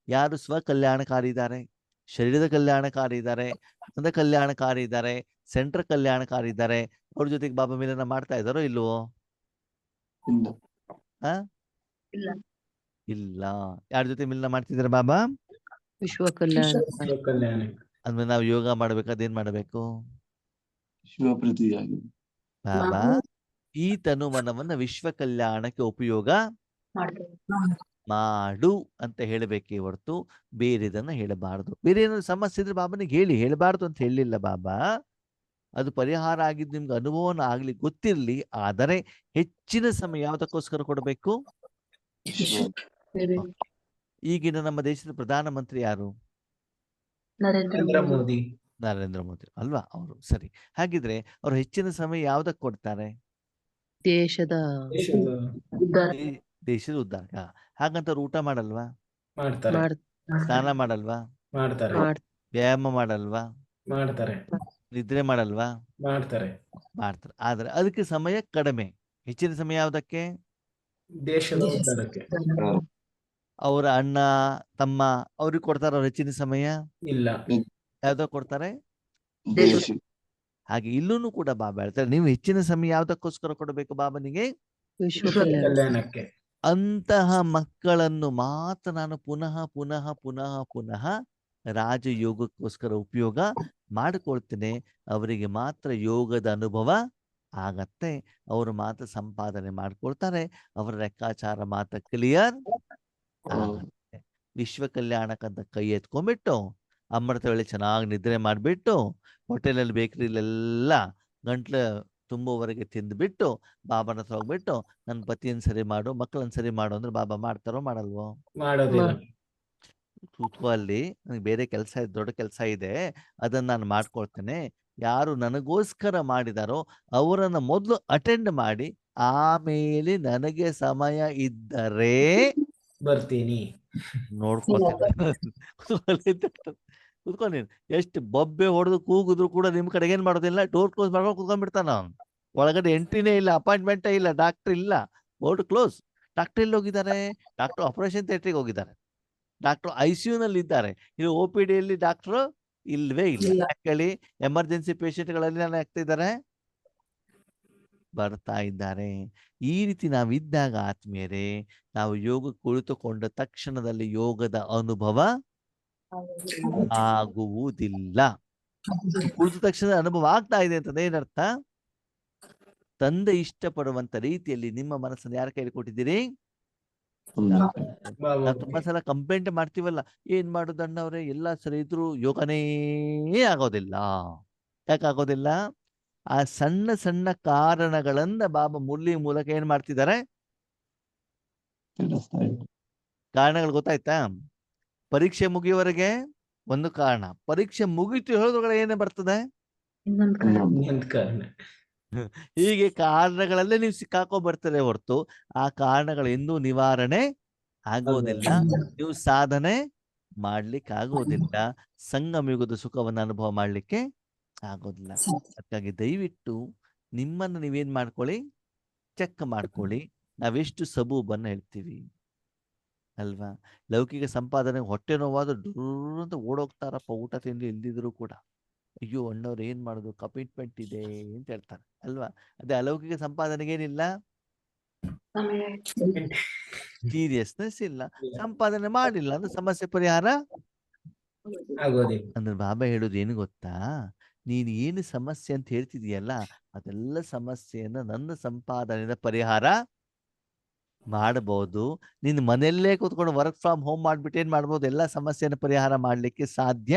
ಯಾರು ಸ್ವಕಲ್ಯಾಣಕಾರಿ ಇದ್ದಾರೆ, ಶರೀರದ ಕಲ್ಯಾಣಕಾರಿ ಇದ್ದಾರೆ, ಮನದ ಕಲ್ಯಾಣಕಾರಿ ಇದ್ದಾರೆ, ಸೆಂಟ್ರ್ ಕಲ್ಯಾಣಕಾರಿ ಇದ್ದಾರೆ, ಅವ್ರ ಜೊತೆಗೆ ಬಾಬಾ ಮಿಲನ ಮಾಡ್ತಾ ಇದ್ದಾರೋ ಇಲ್ವೋ? ಇಲ್ಲ. ಯಾರ ಜೊತೆ ಮಿಲನ ಮಾಡ್ತಿದ್ದಾರೆ ಬಾಬಾ? ವಿಶ್ವ ಕಲ್ಯಾಣ. ಅಂದ್ರೆ ನಾವು ಯೋಗ ಮಾಡ್ಬೇಕಾದ್ರೆ ಏನ್ ಮಾಡ್ಬೇಕು? ಬಾಬಾ ಈ ತನು ಮನವನ್ನ ವಿಶ್ವ ಕಲ್ಯಾಣಕ್ಕೆ ಉಪಯೋಗ ಮಾಡು ಅಂತ ಹೇಳಬೇಕೇ ಹೊರತು ಬೇರೆದನ್ನ ಹೇಳಬಾರದು. ಬೇರೆ ಏನಾದ್ರು ಸಮಸ್ಯೆ ಇದ್ರೆ ಬಾಬನಿಗೆ ಹೇಳಬಾರ್ದು ಅಂತ ಹೇಳಿಲ್ಲ ಬಾಬಾ. ಅದು ಪರಿಹಾರ ಆಗಿದ್ದು ನಿಮ್ಗೆ ಅನುಭವನ ಆಗ್ಲಿ ಗೊತ್ತಿರ್ಲಿ. ಆದರೆ ಹೆಚ್ಚಿನ ಸಮಯ ಯಾವುದಕ್ಕೋಸ್ಕರ ಕೊಡಬೇಕು? ಈಗಿನ ನಮ್ಮ ದೇಶದ ಪ್ರಧಾನಮಂತ್ರಿ ಯಾರು? ನರೇಂದ್ರ ಮೋದಿ. ನರೇಂದ್ರ ಮೋದಿ ಅಲ್ವಾ? ಅವರು ಸರಿ. ಹಾಗಿದ್ರೆ ಅವ್ರು ಹೆಚ್ಚಿನ ಸಮಯ ಯಾವ್ದಕ್ ಕೊಡ್ತಾರೆ? ದೇಶದ ಉದ್ಧಾರ. ಹಾಗಂತ ಅವ್ರು ಊಟ ಮಾಡಲ್ವಾ? ಸ್ನಾನ ಮಾಡಲ್ವಾ? ವ್ಯಾಯಾಮ ಮಾಡಲ್ವಾ? ನಿದ್ರೆ ಮಾಡಲ್ವಾ? ಮಾಡ್ತಾರೆ. ಆದ್ರೆ ಅದಕ್ಕೆ ಸಮಯ ಕಡಿಮೆ. ಹೆಚ್ಚಿನ ಸಮಯ ಯಾವ್ದಕ್ಕೆ? ದೇಶದ ಉದ್ಧಾರಕ್ಕೆ. ಅವರ ಅಣ್ಣ ತಮ್ಮ ಅವ್ರಿಗೆ ಕೊಡ್ತಾರ? ಅವ್ರ ಹೆಚ್ಚಿನ ಸಮಯ ಇಲ್ಲ. ಯಾವ್ದಾಗ ಕೊಡ್ತಾರೆ? ಹಾಗೆ ಇಲ್ಲೂ ಕೂಡ ಬಾಬಾ ಹೇಳ್ತಾರೆ, ನೀವು ಹೆಚ್ಚಿನ ಸಮಯ ಯಾವ್ದಕ್ಕೋಸ್ಕರ ಕೊಡಬೇಕು ಬಾಬನಿಗೆ? ವಿಶ್ವ ಕಲ್ಯಾಣ. ಕಲ್ಯಾಣಕ್ಕೆ. ಅಂತಹ ಮಕ್ಕಳನ್ನು ಮಾತ್ರ ನಾನು ಪುನಃ ಪುನಃ ಪುನಃ ಪುನಃ ರಾಜಯೋಗಕ್ಕೋಸ್ಕರ ಉಪಯೋಗ ಮಾಡಿಕೊಳ್ತೇನೆ. ಅವರಿಗೆ ಮಾತ್ರ ಯೋಗದ ಅನುಭವ ಆಗತ್ತೆ, ಅವರು ಮಾತ್ರ ಸಂಪಾದನೆ ಮಾಡ್ಕೊಳ್ತಾರೆ, ಅವರ ಲೆಕ್ಕಾಚಾರ ಮಾತ್ರ ಕ್ಲಿಯರ್ ಆಗತ್ತೆ. ವಿಶ್ವ ಕಲ್ಯಾಣಕ್ಕಂತ ಕೈ ಎತ್ಕೊಂಡ್ಬಿಟ್ಟು ಅಮೃತ ವೇಳೆ ಚೆನ್ನಾಗಿ ನಿದ್ರೆ ಮಾಡಿಬಿಟ್ಟು ಹೋಟೆಲಲ್ಲಿ ಬೇಕರಿಲೆಲ್ಲ ಗಂಟ್ಲು ತುಂಬುವವರೆಗೆ ತಿಂದುಬಿಟ್ಟು ಬಾಬಾನ ಹತ್ರ ಹೋಗ್ಬಿಟ್ಟು ನನ್ನ ಪತಿಯನ್ನು ಸರಿ ಮಾಡು, ಮಕ್ಕಳನ್ನ ಸರಿ ಮಾಡು ಅಂದ್ರೆ ಬಾಬಾ ಮಾಡ್ತಾರೋ ಮಾಡಲ್ವೋ? ಮಾಡೋದಿಲ್ಲ. ಕೂತ್ಕೋ, ಅಲ್ಲಿ ನನಗೆ ಬೇರೆ ಕೆಲಸ ಇದೆ, ದೊಡ್ಡ ಕೆಲಸ ಇದೆ, ಅದನ್ನ ನಾನು ಮಾಡ್ಕೊಳ್ತೇನೆ. ಯಾರು ನನಗೋಸ್ಕರ ಮಾಡಿದಾರೋ ಅವರನ್ನ ಮೊದಲು ಅಟೆಂಡ್ ಮಾಡಿ, ಆಮೇಲೆ ನನಗೆ ಸಮಯ ಇದ್ದರೆ ಬರ್ತೀನಿ. ನೋಡ್ಕೊಳ್ತೇನೆ. ಕೂತ್ಕೊಂಡು ನೀನು ಎಷ್ಟು ಬೊಬ್ಬೆ ಹೊಡೆದು ಕೂಗಿದ್ರು ಕೂಡ ನಿಮ್ ಕಡೆಗೆ ಏನ್ ಮಾಡೋದಿಲ್ಲ, ಡೋರ್ ಕ್ಲೋಸ್ ಮಾಡ್ಕೊಂಡು ಕೂತ್ಕೊಂಡ್ಬಿಡ್ತಾನ ಅವ್ನು. ಒಳಗಡೆ ಎಂಟ್ರಿನೇ ಇಲ್ಲ, ಅಪಾಯಿಂಟ್ಮೆಂಟೇ ಇಲ್ಲ, ಡಾಕ್ಟರ್ ಇಲ್ಲ, ಬೋರ್ಡ್ ಕ್ಲೋಸ್. ಡಾಕ್ಟರ್ ಎಲ್ಲಿ ಹೋಗಿದ್ದಾರೆ? ಡಾಕ್ಟರ್ ಆಪರೇಷನ್ ಥಿಯೇಟ್ರಿಗೆ ಹೋಗಿದ್ದಾರೆ, ಡಾಕ್ಟರ್ ICU ನಲ್ಲಿ ಇದ್ದಾರೆ. ಇದು OPD ಯಲ್ಲಿ ಡಾಕ್ಟರ್ ಇಲ್ವೇ ಇಲ್ಲ. ಯಾಕೇಳಿ? ಎಮರ್ಜೆನ್ಸಿ ಪೇಷಂಟ್ಗಳಲ್ಲಿ ನಾನು ಆಗ್ತಿದ್ದಾರೆ, ಬರ್ತಾ ಇದ್ದಾರೆ. ಈ ರೀತಿ ನಾವಿದ್ದಾಗ ಆತ್ಮೀಯರೇ, ನಾವು ಯೋಗ ಕುಳಿತುಕೊಂಡ ತಕ್ಷಣದಲ್ಲಿ ಯೋಗದ ಅನುಭವ ಆಗುವುದಿಲ್ಲ. ಕುಳಿತ ತಕ್ಷಣ ಅನುಭವ ಆಗ್ತಾ ಇದೆ ಅಂತಂದ್ರೆ ಏನರ್ಥ? ತಂದೆ ಇಷ್ಟಪಡುವಂತ ರೀತಿಯಲ್ಲಿ ನಿಮ್ಮ ಮನಸ್ಸನ್ನು ಯಾರ ಕೈಲಿ ಕೊಟ್ಟಿದ್ದೀರಿ? ನಾವು ತುಂಬಾ ಸಲ ಕಂಪ್ಲೇಂಟ್ ಮಾಡ್ತೀವಲ್ಲ, ಏನ್ ಮಾಡುದು ಅಣ್ಣವ್ರೆ, ಎಲ್ಲ ಸರಿ ಇದ್ರು ಯೋಗನೇ ಆಗೋದಿಲ್ಲ. ಯಾಕಾಗೋದಿಲ್ಲ? ಆ ಸಣ್ಣ ಸಣ್ಣ ಕಾರಣಗಳನ್ನ ಬಾಬಾ ಮುರಳಿ ಮೂಲಕ ಏನ್ ಮಾಡ್ತಿದ್ದಾರೆ? ಕಾರಣಗಳು ಗೊತ್ತಾಯ್ತಾ? ಪರೀಕ್ಷೆ ಮುಗಿಯುವವರೆಗೆ ಒಂದು ಕಾರಣ, ಪರೀಕ್ಷೆ ಮುಗಿತು ಹೇಳೋದ್ರೊಳಗೆ ಏನೇ ಬರ್ತದೆ? ಇನ್ನೊಂದ್ ಕಾರಣ. ಹೀಗೆ ಕಾರಣಗಳಲ್ಲೇ ನೀವು ಸಿಕ್ಕಾಕೋ ಬರ್ತಾರೆ ಹೊರತು ಆ ಕಾರಣಗಳು ಎಂದೂ ನಿವಾರಣೆ ಆಗೋದಿಲ್ಲ. ನೀವು ಸಾಧನೆ ಮಾಡ್ಲಿಕ್ಕೆ ಆಗೋದಿಲ್ಲ, ಸಂಗಮ ಯುಗದ ಸುಖವನ್ನು ಅನುಭವ ಮಾಡ್ಲಿಕ್ಕೆ ಆಗೋದಿಲ್ಲ. ಅದಕ್ಕಾಗಿ ದಯವಿಟ್ಟು ನಿಮ್ಮನ್ನು ನೀವೇನ್ ಮಾಡ್ಕೊಳ್ಳಿ, ಚೆಕ್ ಮಾಡ್ಕೊಳ್ಳಿ. ನಾವೆಷ್ಟು ಸಬೂಬನ್ನು ಹೇಳ್ತೀವಿ ಅಲ್ವಾ? ಲೌಕಿಕ ಸಂಪಾದನೆ ಹೊಟ್ಟೆ ನೋವಾದ ಡುರ್ ಅಂತ ಓಡೋಗ್ತಾರಪ್ಪ, ಊಟ ತಿಂದು ಇಲ್ದಿದ್ರು ಕೂಡ. ಅಯ್ಯೋ ಅಣ್ಣವ್ರು ಏನ್ ಮಾಡೋದು, ಕಮಿಟ್ಮೆಂಟ್ ಇದೆ ಅಂತ ಹೇಳ್ತಾರೆ ಅಲ್ವಾ? ಅದೇ ಅಲೌಕಿಕ ಸಂಪಾದನೆಗೆ ಏನಿಲ್ಲ, ಸೀರಿಯಸ್ನೆಸ್ ಇಲ್ಲ. ಸಂಪಾದನೆ ಮಾಡಿಲ್ಲ ಅಂದ್ರೆ ಸಮಸ್ಯೆ ಪರಿಹಾರ ಆಗೋದಿಲ್ಲ. ಅಂದ್ರೆ ಬಾಬಾ ಹೇಳೋದು ಏನು ಗೊತ್ತಾ? ನೀನು ಏನು ಸಮಸ್ಯೆ ಅಂತ ಹೇಳ್ತಿದೀಯಲ್ಲ, ಅದೆಲ್ಲ ಸಮಸ್ಯೆಯನ್ನ ನನ್ನ ಸಂಪಾದನೆಯಿಂದ ಪರಿಹಾರ ಮಾಡಬಹುದು. ನೀನು ಮನೆಯಲ್ಲೇ ಕೂತ್ಕೊಂಡು ವರ್ಕ್ ಫ್ರಮ್ ಹೋಮ್ ಮಾಡ್ಬಿಟ್ಟು ಏನ್ ಮಾಡ್ಬೋದು, ಎಲ್ಲ ಸಮಸ್ಯೆಯನ್ನು ಪರಿಹಾರ ಮಾಡ್ಲಿಕ್ಕೆ ಸಾಧ್ಯ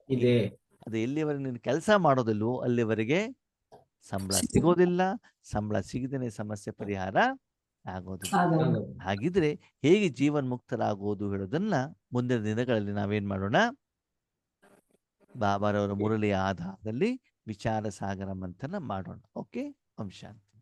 ಇದೆ. ಅದು ಎಲ್ಲಿವರೆಗೆ ನೀನು ಕೆಲಸ ಮಾಡೋದಿಲ್ವೋ ಅಲ್ಲಿವರೆಗೆ ಸಂಬಳ ಸಿಗೋದಿಲ್ಲ. ಸಂಬಳ ಸಿಗದೇನೆ ಸಮಸ್ಯೆ ಪರಿಹಾರ ಆಗೋದಿಲ್ಲ. ಹಾಗಿದ್ರೆ ಹೇಗೆ ಜೀವನ್ ಮುಕ್ತರಾಗೋದು ಹೇಳೋದನ್ನ ಮುಂದಿನ ದಿನಗಳಲ್ಲಿ ನಾವೇನ್ ಮಾಡೋಣ, ಬಾಬಾರವರ ಮುರಳಿಯ ಆಧಾರದಲ್ಲಿ ವಿಚಾರ ಸಾಗರ ಮಂಥನ ಮಾಡೋಣ. ಓಕೆ, ಓಂ ಶಾಂತಿ.